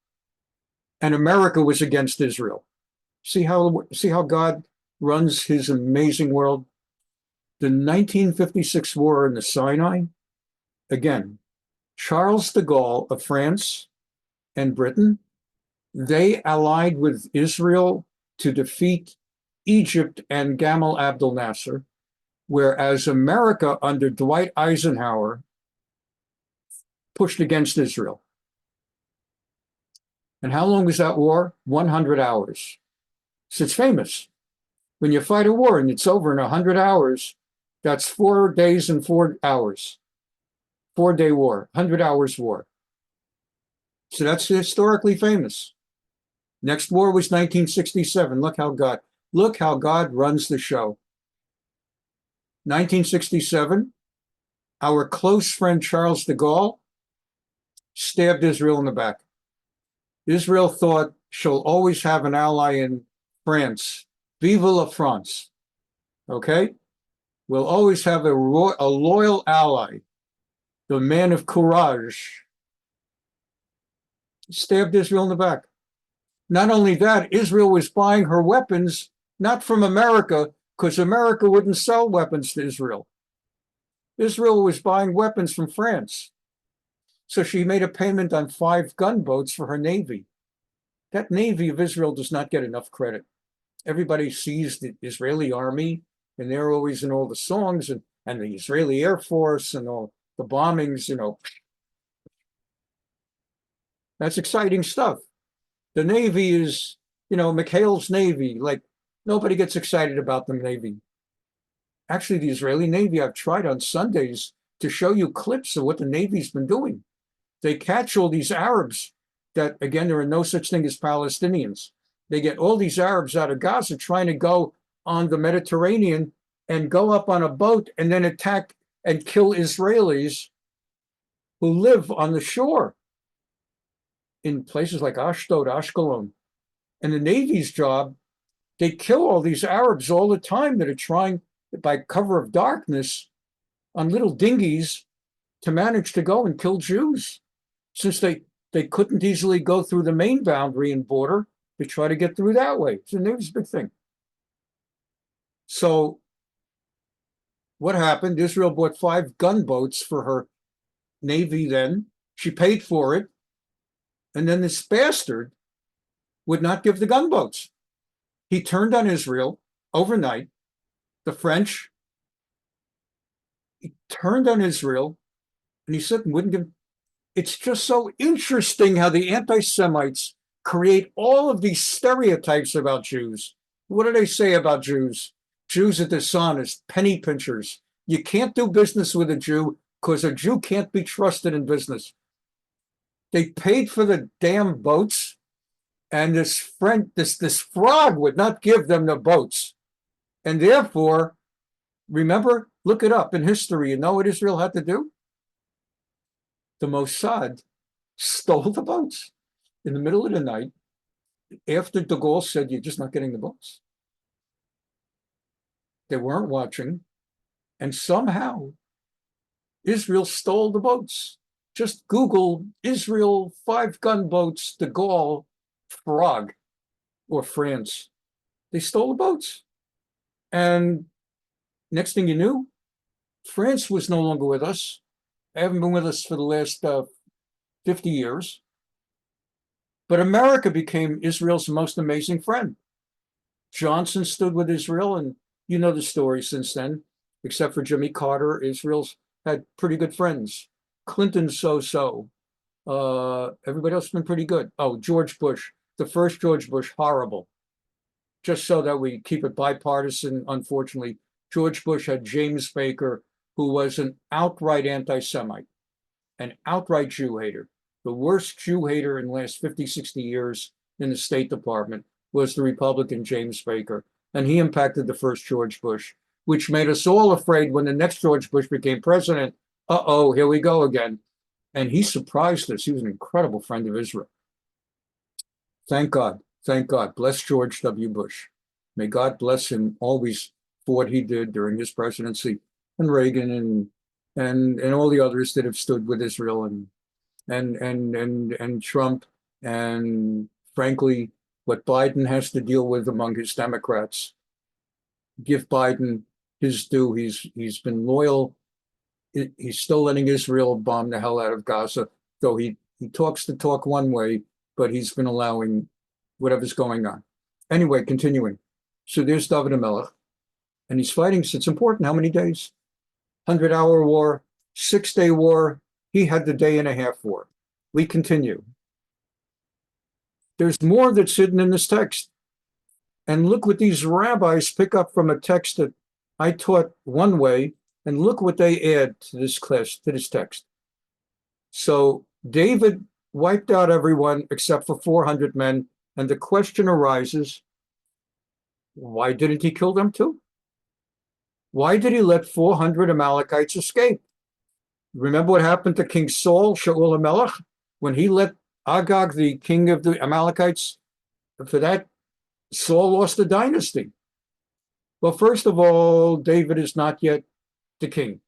And America was against Israel. See how God runs his amazing world? The 1956 war in the Sinai, again, Charles de Gaulle of France and Britain, they allied with Israel to defeat Egypt and Gamal Abdel Nasser, whereas America under Dwight Eisenhower pushed against Israel. And how long was that war? 100 hours. So it's famous. When you fight a war and it's over in 100 hours, that's 4 days and 4 hours. 4-day war, 100 hours war. So that's historically famous. Next war was 1967. Look how God runs the show. 1967, our close friend Charles de Gaulle stabbed Israel in the back. Israel thought she'll always have an ally in France. Vive la France. Okay? We'll always have a loyal ally, the man of courage. Stabbed Israel in the back. Not only that, Israel was buying her weapons not from America, because America wouldn't sell weapons to Israel. Israel was buying weapons from France. So she made a payment on 5 gunboats for her navy. That navy of Israel does not get enough credit. everybody sees the Israeli army, and they're always in all the songs, and the Israeli Air Force and all the bombings, that's exciting stuff. The Navy is, McHale's Navy, like nobody gets excited about the Navy. Actually, the Israeli Navy, I've tried on Sundays to show you clips of what the Navy's been doing. They catch all these Arabs that, again, there are no such thing as Palestinians. They get all these Arabs out of Gaza trying to go on the Mediterranean and go up on a boat and then attack and kill Israelis who live on the shore in places like Ashdod, Ashkelon. And the Navy's job, they kill all these Arabs all the time that are trying, by cover of darkness, on little dinghies to manage to go and kill Jews. Since they couldn't easily go through the main boundary and border, they try to get through that way. So the Navy's a big thing. So what happened? Israel bought 5 gunboats for her Navy then. She paid for it. And then this bastard would not give the gunboats. He turned on Israel overnight. The French, he turned on Israel, and he said, wouldn't give. It's just so interesting how the anti-Semites create all of these stereotypes about Jews. What do they say about Jews? Jews are dishonest, penny pinchers. You can't do business with a Jew because a Jew can't be trusted in business. They paid for the damn boats, and this frog would not give them the boats. And therefore, remember, look it up in history. You know what Israel had to do? The Mossad stole the boats in the middle of the night after de Gaulle said, you're just not getting the boats. They weren't watching. And somehow, Israel stole the boats. Just Google Israel 5 gunboats, de Gaulle, frog, or France. They stole the boats. And next thing you knew, France was no longer with us. They haven't been with us for the last 50 years. But America became Israel's most amazing friend. Johnson stood with Israel, and you know the story since then. Except for Jimmy Carter, Israel's had pretty good friends. Clinton, so-so. Everybody else has been pretty good. Oh, George Bush, the first George Bush, horrible. Just so that we keep it bipartisan, unfortunately, George Bush had James Baker, who was an outright anti-Semite, an outright Jew hater. The worst Jew hater in the last 50, 60 years in the State Department was the Republican James Baker. And he impacted the first George Bush, which made us all afraid when the next George Bush became president. Uh-oh, here we go again. And he surprised us. He was an incredible friend of Israel. Thank God. Thank God. Bless George W. Bush. May God bless him always for what he did during his presidency, and Reagan and all the others that have stood with Israel and Trump, and frankly, what Biden has to deal with among his Democrats. Give Biden his due. He's been loyal. He's still letting Israel bomb the hell out of Gaza, though he talks the talk one way, but he's been allowing whatever's going on. Anyway, continuing. So there's David HaMelech, and he's fighting. So it's important. How many days? 100-hour war, 6-day war. He had the day-and-a-half war. We continue. There's more that's hidden in this text. And look what these rabbis pick up from a text that I taught one way, and look what they add to this class, to this text. So David wiped out everyone except for 400 men, and the question arises, why didn't he kill them too? Why did he let 400 Amalekites escape? Remember what happened to King Saul, Shmuel Aleph, when he let Agag, the king of the Amalekites, for that, Saul lost the dynasty. Well, first of all, David is not yet the king.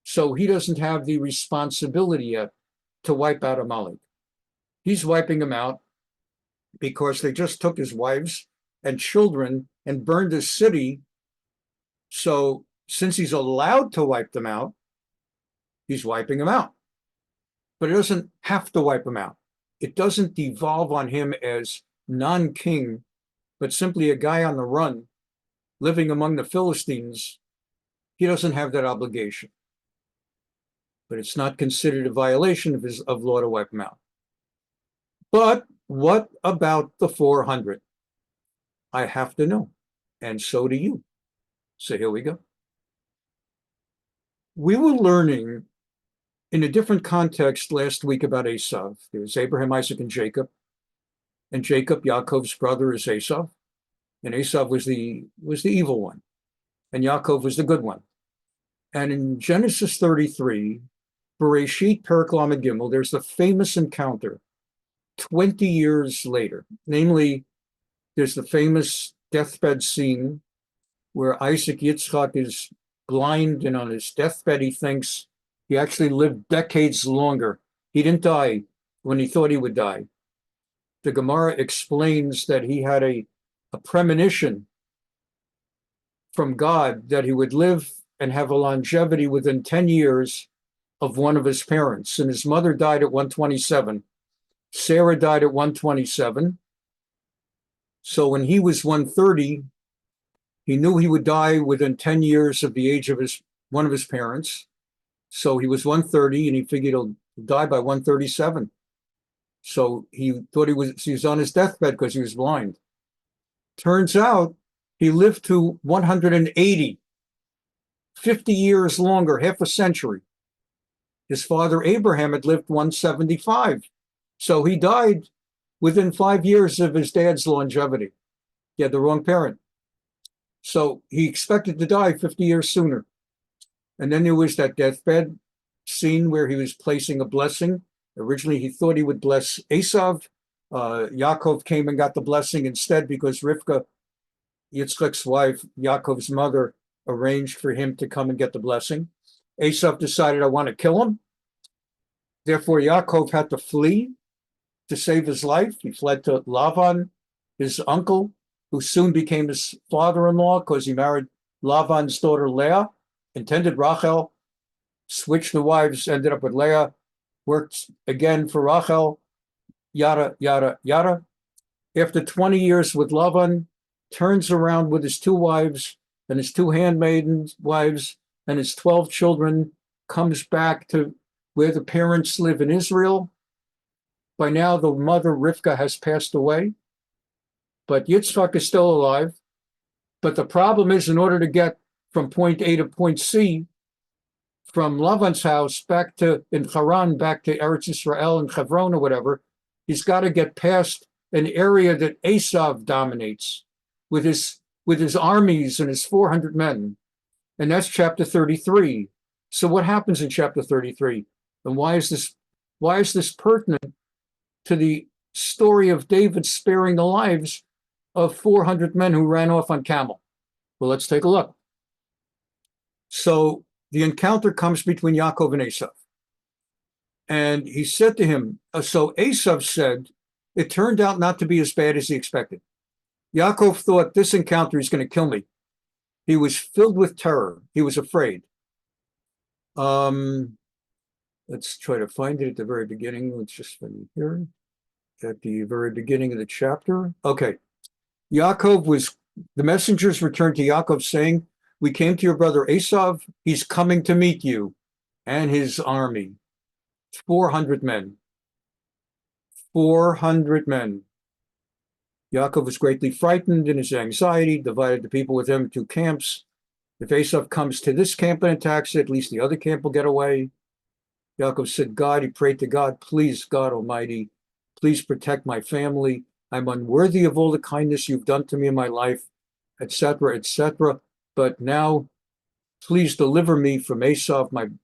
So he doesn't have the responsibility yet to wipe out Amalek. He's wiping them out because they just took his wives and children and burned his city. So since he's allowed to wipe them out, he's wiping them out. But it doesn't have to wipe them out. It doesn't devolve on him as non-king but simply a guy on the run living among the Philistines, he doesn't have that obligation. But it's not considered a violation of law to wipe him out. But what about the 400? I have to know, and so do you. So here we go. We were learning in a different context last week about Esav. There's Abraham, Isaac, and Jacob. And Jacob, Yaakov's brother, is Esav. And Esav was the evil one. And Yaakov was the good one. And in Genesis 33, Bereshit Perek Lamed Gimel, there's the famous encounter 20 years later. Namely, there's the famous deathbed scene where Isaac Yitzchak is blind, and on his deathbed he thinks he actually lived decades longer. He didn't die when he thought he would die. The Gemara explains that he had a premonition from God that he would live and have a longevity within 10 years of one of his parents. And his mother died at 127. Sarah died at 127. So when he was 130, he knew he would die within 10 years of the age of one of his parents. So he was 130, and he figured he'll die by 137. So he thought he was on his deathbed because he was blind. Turns out he lived to 180, 50 years longer, half a century. His father Abraham had lived 175. So he died within 5 years of his dad's longevity. He had the wrong parent. So he expected to die 50 years sooner. And then there was that deathbed scene where he was placing a blessing. Originally, he thought he would bless Esav. Yaakov came and got the blessing instead because Rivka, Yitzchak's wife, Yaakov's mother, arranged for him to come and get the blessing. Esav decided, I want to kill him. Therefore, Yaakov had to flee to save his life. He fled to Lavan, his uncle, who soon became his father-in-law because he married Lavan's daughter Leah, intended Rachel, switched the wives, ended up with Leah, worked again for Rachel, yada, yada, yada. After 20 years with Lavan, turns around with his 2 wives and his 2 handmaiden wives and his 12 children, comes back to where the parents live in Israel. By now, the mother, Rivka, has passed away, but Yitzchak is still alive. But the problem is, in order to get from point A to point C, from Lavan's house in Haran, back to Eretz Yisrael and Hebron or whatever, he's got to get past an area that Esav dominates with his armies and his 400 men. And that's chapter 33. So what happens in chapter 33? And why is this pertinent to the story of David sparing the lives of 400 men who ran off on camel? Well, let's take a look. So the encounter comes between Yaakov and Esav. And he said to him, so Esav said, it turned out not to be as bad as he expected. Yaakov thought, this encounter is going to kill me. He was filled with terror. He was afraid. Let's try to find it at the very beginning. Let's just find it here. At the very beginning of the chapter. Okay. The messengers returned to Yaakov saying, we came to your brother Esav. He's coming to meet you and his army. 400 men. 400 men. Yaakov was greatly frightened in his anxiety, divided the people with him into 2 camps. If Esav comes to this camp and attacks it, at least the other camp will get away. Yaakov said, he prayed to God, please, God Almighty, please protect my family. I'm unworthy of all the kindness you've done to me in my life, etc., etc. But now, please deliver me from Esav.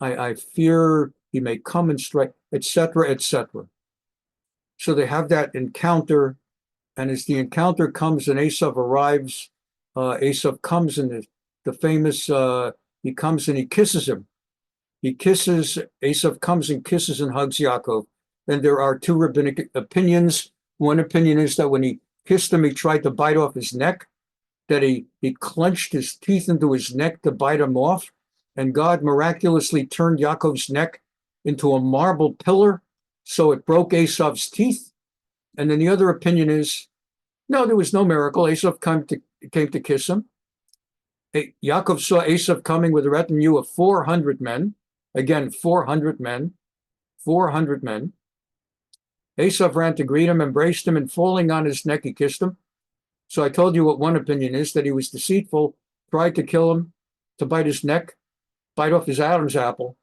I fear he may come and strike, etc., etc. So they have that encounter, and as the encounter comes and Esav arrives, Esav comes and the famous, he comes and he kisses him. Esav comes and kisses and hugs Yaakov. And there are 2 rabbinic opinions. One opinion is that when he kissed him, he tried to bite off his neck, that he clenched his teeth into his neck to bite him off. And God miraculously turned Yaakov's neck into a marble pillar, so it broke Esav's teeth. And then the other opinion is No, there was no miracle. Esav came to kiss him. Yaakov saw Esav coming with a retinue of 400 men. Again, 400 men. 400 men. Esav ran to greet him, embraced him, and falling on his neck, he kissed him. So I told you what one opinion is, that he was deceitful, tried to kill him, to bite his neck, bite off his Adam's apple,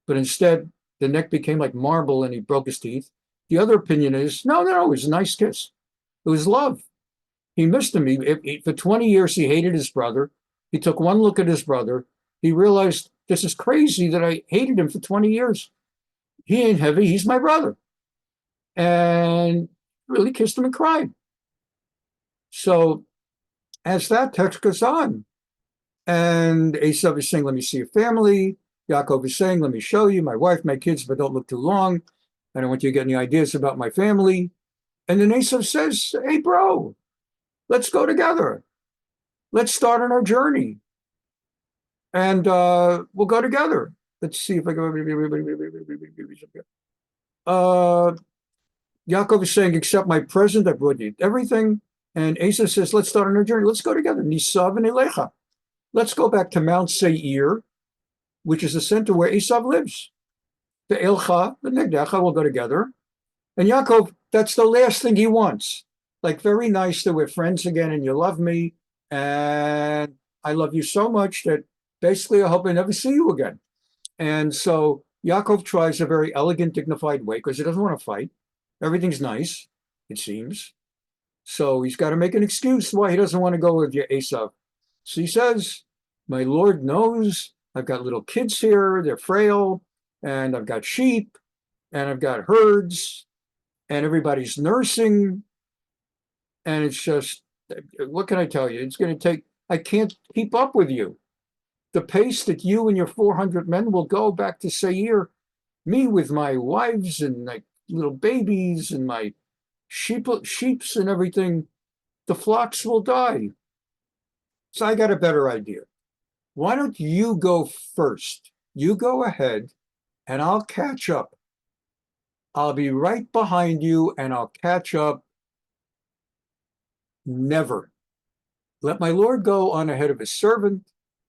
but instead the neck became like marble and he broke his teeth. The other opinion is, no, it was a nice kiss. It was love. He missed him. For 20 years, he hated his brother. He took one look at his brother. He realized, this is crazy that I hated him for 20 years. He ain't heavy. He's my brother. And really kissed him and cried. So as that text goes on, and Esav is saying, let me see your family. Yaakov is saying, let me show you my wife, my kids, but don't look too long. I don't want you to get any ideas about my family. And then Esav says, hey, bro, let's go together. Let's start on our journey. And we'll go together. Let's see if I go. Yaakov is saying, accept my present. I brought you everything. And Esav says, let's start on our journey. Let's go together. Nisav and Elecha. Let's go back to Mount Seir, which is the center where Esav lives. The Elcha, the Negdecha will go together. And Yaakov, that's the last thing he wants. Like, very nice that we're friends again and you love me. And I love you so much that basically I hope I never see you again. And so Yaakov tries a very elegant, dignified way because he doesn't want to fight. Everything's nice, it seems. So he's got to make an excuse why he doesn't want to go with Esav. So he says, my Lord knows I've got little kids here, they're frail, and I've got sheep, and I've got herds, and everybody's nursing. And it's just, what can I tell you? It's going to take, I can't keep up with you. The pace that you and your 400 men will go back to Seir, me with my wives and my little babies and my sheeps and everything, the flocks will die. So I got a better idea. Why don't you go first? You go ahead and I'll catch up. I'll be right behind you and I'll catch up. Never. Let my Lord go on ahead of his servant,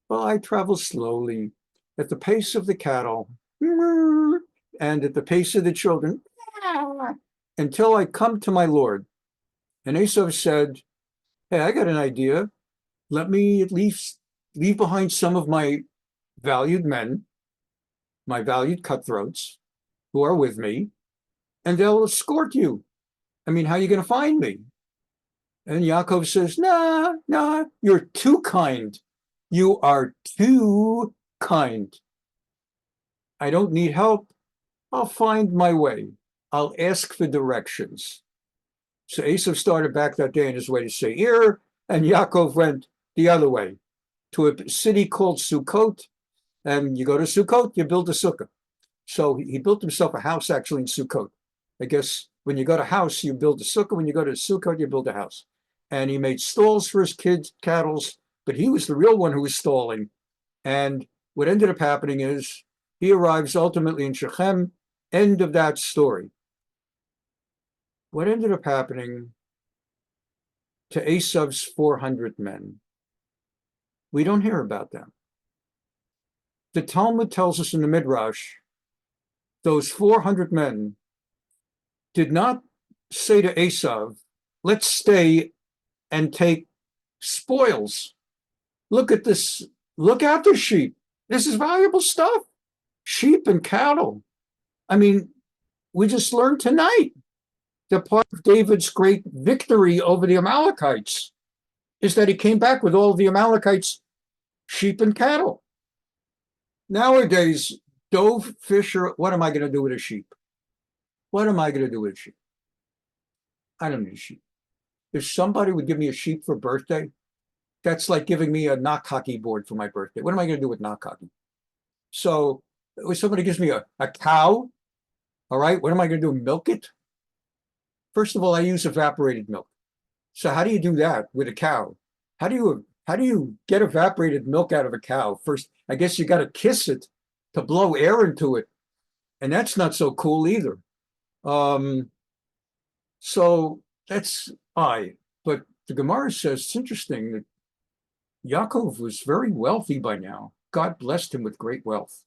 while I travel slowly at the pace of the cattle and at the pace of the children until I come to my Lord. And Esav said, hey, I got an idea. Let me at least leave behind some of my valued men, my valued cutthroats who are with me, and they'll escort you. I mean, how are you going to find me? And Yaakov says, nah, you're too kind. You are too kind. I don't need help. I'll find my way. I'll ask for directions. So Esav started back that day on his way to Seir, and Yaakov went the other way to a city called Sukkot. And you go to Sukkot, you build a sukkah. So he built himself a house actually in Sukkot. I guess when you go to a house, you build a sukkah. When you go to Sukkot, you build a house. And he made stalls for his kids, cattle, but he was the real one who was stalling. And what ended up happening is he arrives ultimately in Shechem, end of that story. What ended up happening to Esav's 400 men? We don't hear about them. The Talmud tells us in the Midrash, those 400 men did not say to Esav, let's stay and take spoils. Look at this. Look at the sheep. This is valuable stuff. Sheep and cattle. I mean, we just learned tonight that part of David's great victory over the Amalekites is that he came back with all the Amalekites' sheep and cattle. Nowadays, Dov Fischer, what am I going to do with a sheep? What am I going to do with a sheep? I don't need a sheep. If somebody would give me a sheep for birthday, that's like giving me a knock hockey board for my birthday. What am I going to do with knock hockey? So if somebody gives me a cow, all right, what am I going to do? Milk it? First of all, I use evaporated milk. So how do you do that with a cow? How do you get evaporated milk out of a cow? First, I guess you got to kiss it to blow air into it. And that's not so cool either. So that's but the Gemara says it's interesting that Yaakov was very wealthy by now. God blessed him with great wealth.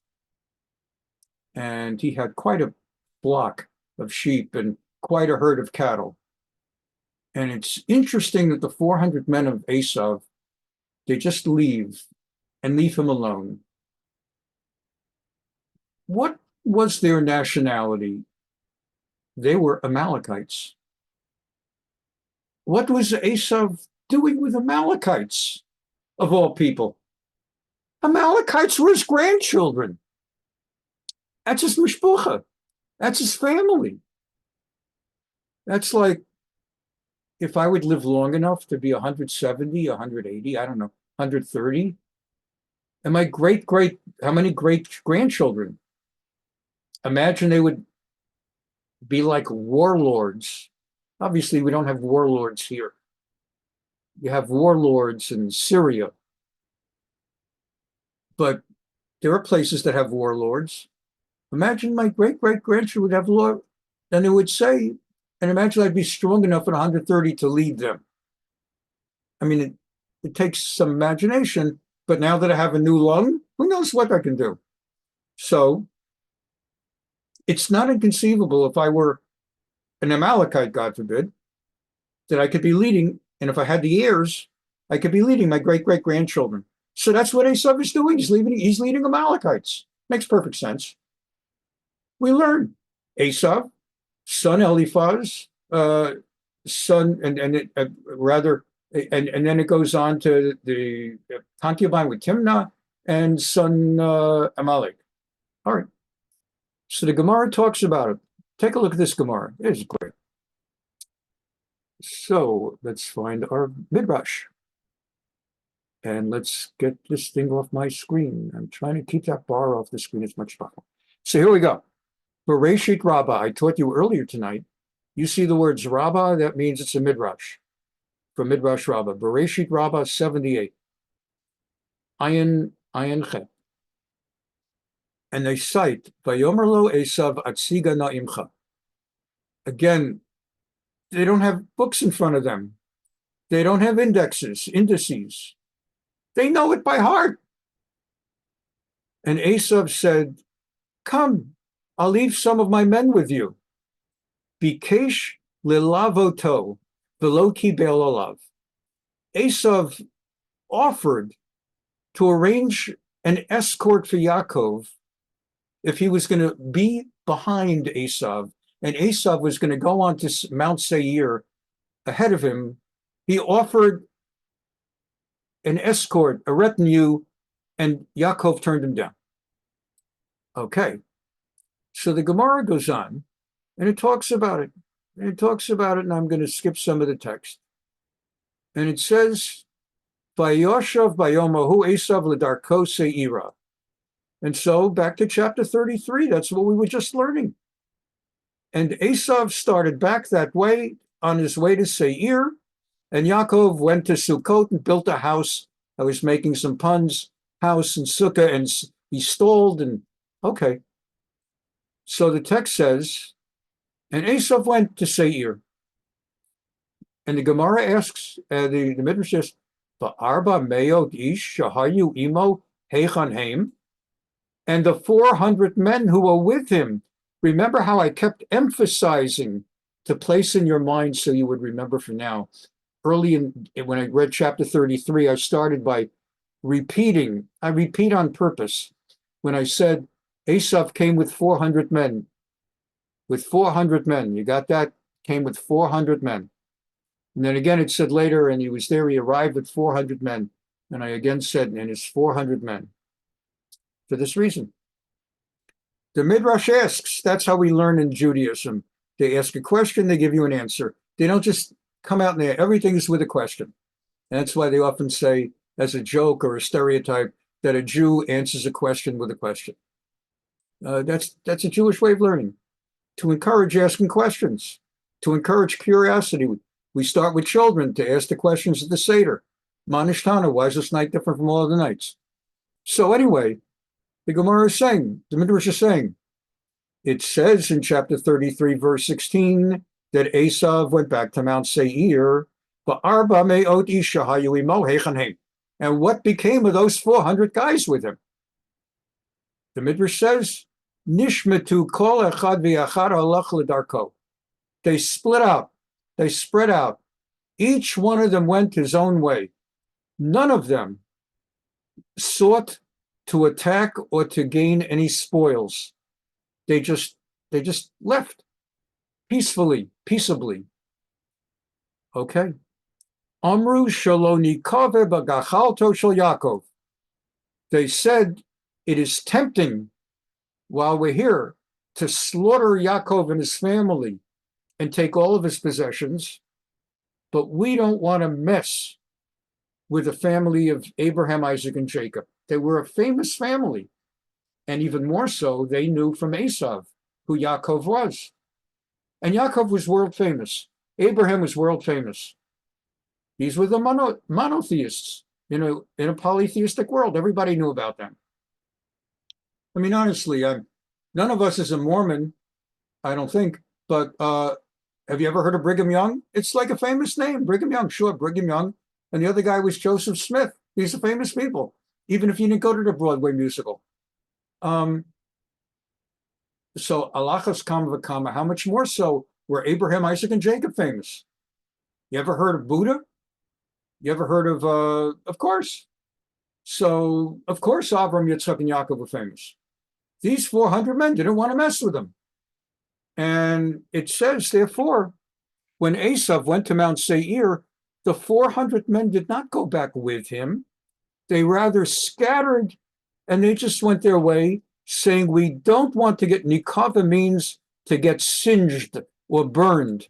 And he had quite a flock of sheep and quite a herd of cattle. And it's interesting that the 400 men of Esav, they just leave him alone. What was their nationality? They were Amalekites. What was Esav doing with Amalekites, of all people? Amalekites were his grandchildren. That's his mishpucha. That's his family. That's like, if I would live long enough to be 170, 180, I don't know, 130, and my how many great-grandchildren? Imagine they would be like warlords. Obviously, we don't have warlords here. You have warlords in Syria. But there are places that have warlords. Imagine my great-great-grandchildren would have lord, and they would say, and imagine I'd be strong enough at 130 to lead them. I mean, it takes some imagination, but now that I have a new lung, who knows what I can do? So it's not inconceivable if I were an Amalekite, God forbid, that I could be leading, and if I had the heirs, I could be leading my great-great-grandchildren. So that's what Esav is doing. He's leading Amalekites. Makes perfect sense. We learn Esav, son Eliphaz, son, and then it goes on to the concubine with Timnah and son Amalek. All right. So the Gemara talks about it. Take a look at this Gemara. It is great. So let's find our Midrash. And let's get this thing off my screen. I'm trying to keep that bar off the screen as much as possible. So here we go. Bereshit Rabbah, I taught you earlier tonight. You see the words Rabbah, that means it's a Midrash. From Midrash Rabbah. Bereshit Rabbah 78. Ayin Chet. And they cite Vayomer lo Esav atziga na'imcha. Again, they don't have books in front of them. They don't have indices. They know it by heart. And Esav said, come, I'll leave some of my men with you. Bikesh lilavoto velo kibel olav. Esav offered to arrange an escort for Yaakov if he was going to be behind Esav, and Esav was going to go on to Mount Seir ahead of him. He offered an escort, a retinue, and Yaakov turned him down. Okay. So the Gemara goes on, and it talks about it. And I'm going to skip some of the text. And it says, Vayoshav Bayomahu Esav L'darko Seira. And so back to chapter 33, that's what we were just learning. And Esav started back that way on his way to Seir, and Yaakov went to Sukkot and built a house. I was making some puns, house and sukkah, and he stalled, and okay. So the text says, and Esav went to Seir. And the Gemara asks, the Midrash says, Ba'arba meot ish shahayu imo heichan heim. And the 400 men who were with him, remember how I kept emphasizing to place in your mind so you would remember for now. Early when I read chapter 33, I started by repeating. I repeat on purpose when I said Esav came with 400 men. With 400 men. You got that? Came with 400 men. And then again it said later, and he was there, he arrived with 400 men. And I again said, and it's 400 men. For this reason. The Midrash asks, that's how we learn in Judaism. They ask a question, they give you an answer. They don't just come out and everything is with a question. And that's why they often say, as a joke or a stereotype, that a Jew answers a question with a question. That's a Jewish way of learning. To encourage asking questions, to encourage curiosity. We start with children to ask the questions at the Seder. Manishtana, why is this night different from all other nights? So anyway, the Gemara is saying, the Midrash is saying, it says in chapter 33, verse 16, that Esav went back to Mount Seir And what became of those 400 guys with him? The Midrash says, Nishmetu kol echad v'yachad halach ledarko. They split out. They spread out. Each one of them went his own way. None of them sought to attack or to gain any spoils. They just left peaceably. Okay. Amru shaloni kave bagachalto shel Yaakov. They said, it is tempting while we're here to slaughter Yaakov and his family and take all of his possessions, but we don't want to mess with the family of Abraham, Isaac, and Jacob. They were a famous family. And even more so, they knew from Esav who Yaakov was. And Yaakov was world famous. Abraham was world famous. These were the monotheists in a polytheistic world. Everybody knew about them. I mean, honestly, none of us is a Mormon, I don't think, but have you ever heard of Brigham Young? It's like a famous name, Brigham Young. Sure, Brigham Young. And the other guy was Joseph Smith. These are famous people, even if you didn't go to the Broadway musical. So alachas kama v'kama, how much more so were Abraham, Isaac, and Jacob famous? You ever heard of Buddha? You ever heard of course. So, of course, Avram, Yitzchak, and Yaakov were famous. These 400 men didn't want to mess with them. And it says, therefore, when Esav went to Mount Seir, the 400 men did not go back with him. They rather scattered, and they just went their way, saying, we don't want to get, nikava means to get singed or burned.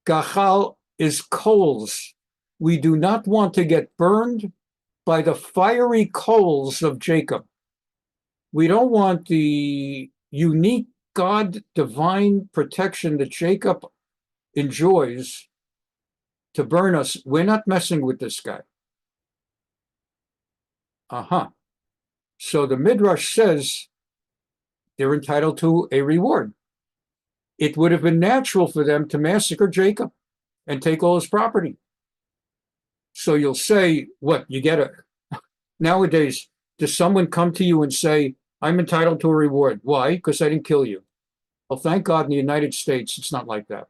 Gachal is coals. We do not want to get burned by the fiery coals of Jacob. We don't want the unique God divine protection that Jacob enjoys to burn us. We're not messing with this guy. So the Midrash says they're entitled to a reward. It would have been natural for them to massacre Jacob and take all his property. So you'll say, what, you get it. Nowadays, does someone come to you and say, I'm entitled to a reward? Why? Because I didn't kill you. Well, thank God in the United States, it's not like that.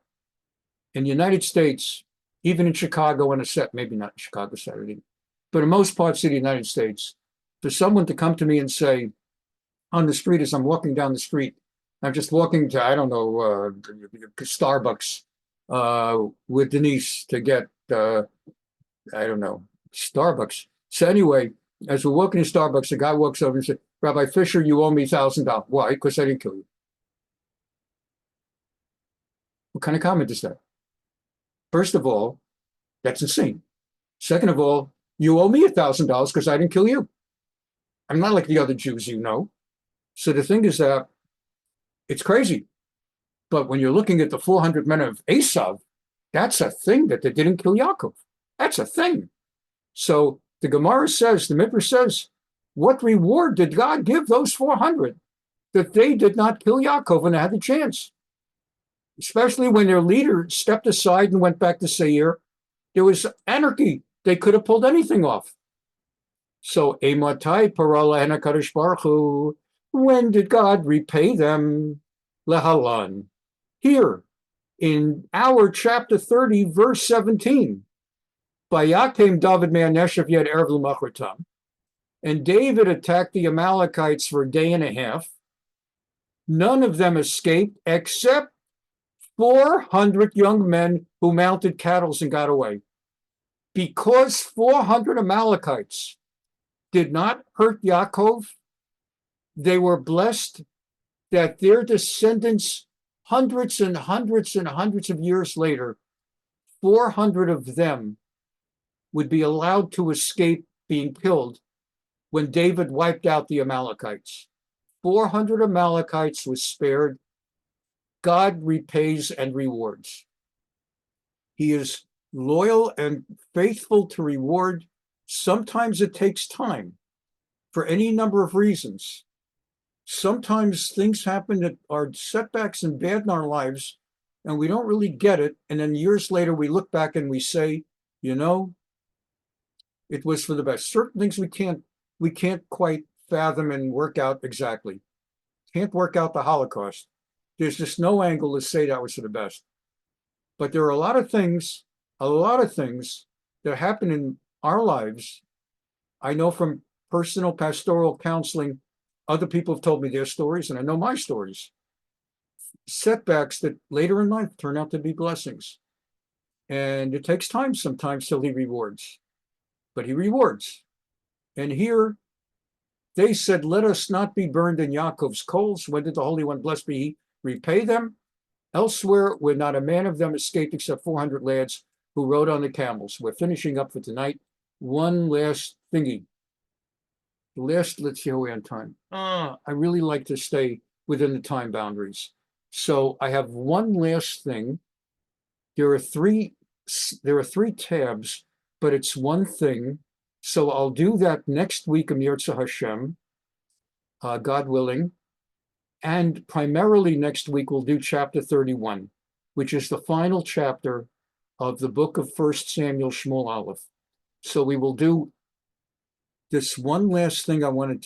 In the United States, even in Chicago on a set, maybe not in Chicago Saturday, but in most parts of the United States, for someone to come to me and say, on the street, as I'm walking down the street, I'm just walking to, I don't know, Starbucks with Denise to get, I don't know, Starbucks. So anyway, as we're walking to Starbucks, the guy walks over and says, Rabbi Fischer, you owe me $1,000. Why? Because I didn't kill you. What kind of comment is that? First of all, that's insane. Second of all, you owe me $1,000 because I didn't kill you. I'm not like the other Jews you know. So the thing is that it's crazy. But when you're looking at the 400 men of Esav, that's a thing that they didn't kill Yaakov. That's a thing. So the Gemara says, the Midrash says, what reward did God give those 400 that they did not kill Yaakov when they had the chance? Especially when their leader stepped aside and went back to Seir. There was anarchy. They could have pulled anything off. So, Ematai parala HaKadosh Baruch Hu, when did God repay them? Lehalan. Here, in our chapter 30, verse 17. Vayakem David me'aneshav yed erev l'machratam. And David attacked the Amalekites for a day and a half. None of them escaped except 400 young men who mounted cattle and got away. Because 400 Amalekites did not hurt Yaakov, they were blessed that their descendants, hundreds and hundreds and hundreds of years later, 400 of them would be allowed to escape being killed when David wiped out the Amalekites. 400 Amalekites was spared. God repays and rewards. He is loyal and faithful to reward. Sometimes it takes time for any number of reasons. Sometimes things happen that are setbacks and bad in our lives and we don't really get it. And then years later, we look back and we say, you know, it was for the best. Certain things we can't quite fathom and work out exactly. Can't work out the Holocaust. There's just no angle to say that was for the best. But there are a lot of things that happen in our lives. I know from personal pastoral counseling, other people have told me their stories, and I know my stories. Setbacks that later in life turn out to be blessings. And it takes time sometimes till he rewards. But he rewards. And here they said, let us not be burned in Yaakov's coals. When did the Holy One, blessed be he, repay them? Elsewhere, where not a man of them escaped except 400 lads who rode on the camels. We're finishing up for tonight. One last thingy. Let's see how we're on time. I really like to stay within the time boundaries. So I have one last thing. There are three tabs, but it's one thing. So I'll do that next week, Amir Hashem, God willing. And primarily next week, we'll do chapter 31, which is the final chapter of the book of 1 Samuel, Shmuel Aleph. So we will do this one last thing I wanted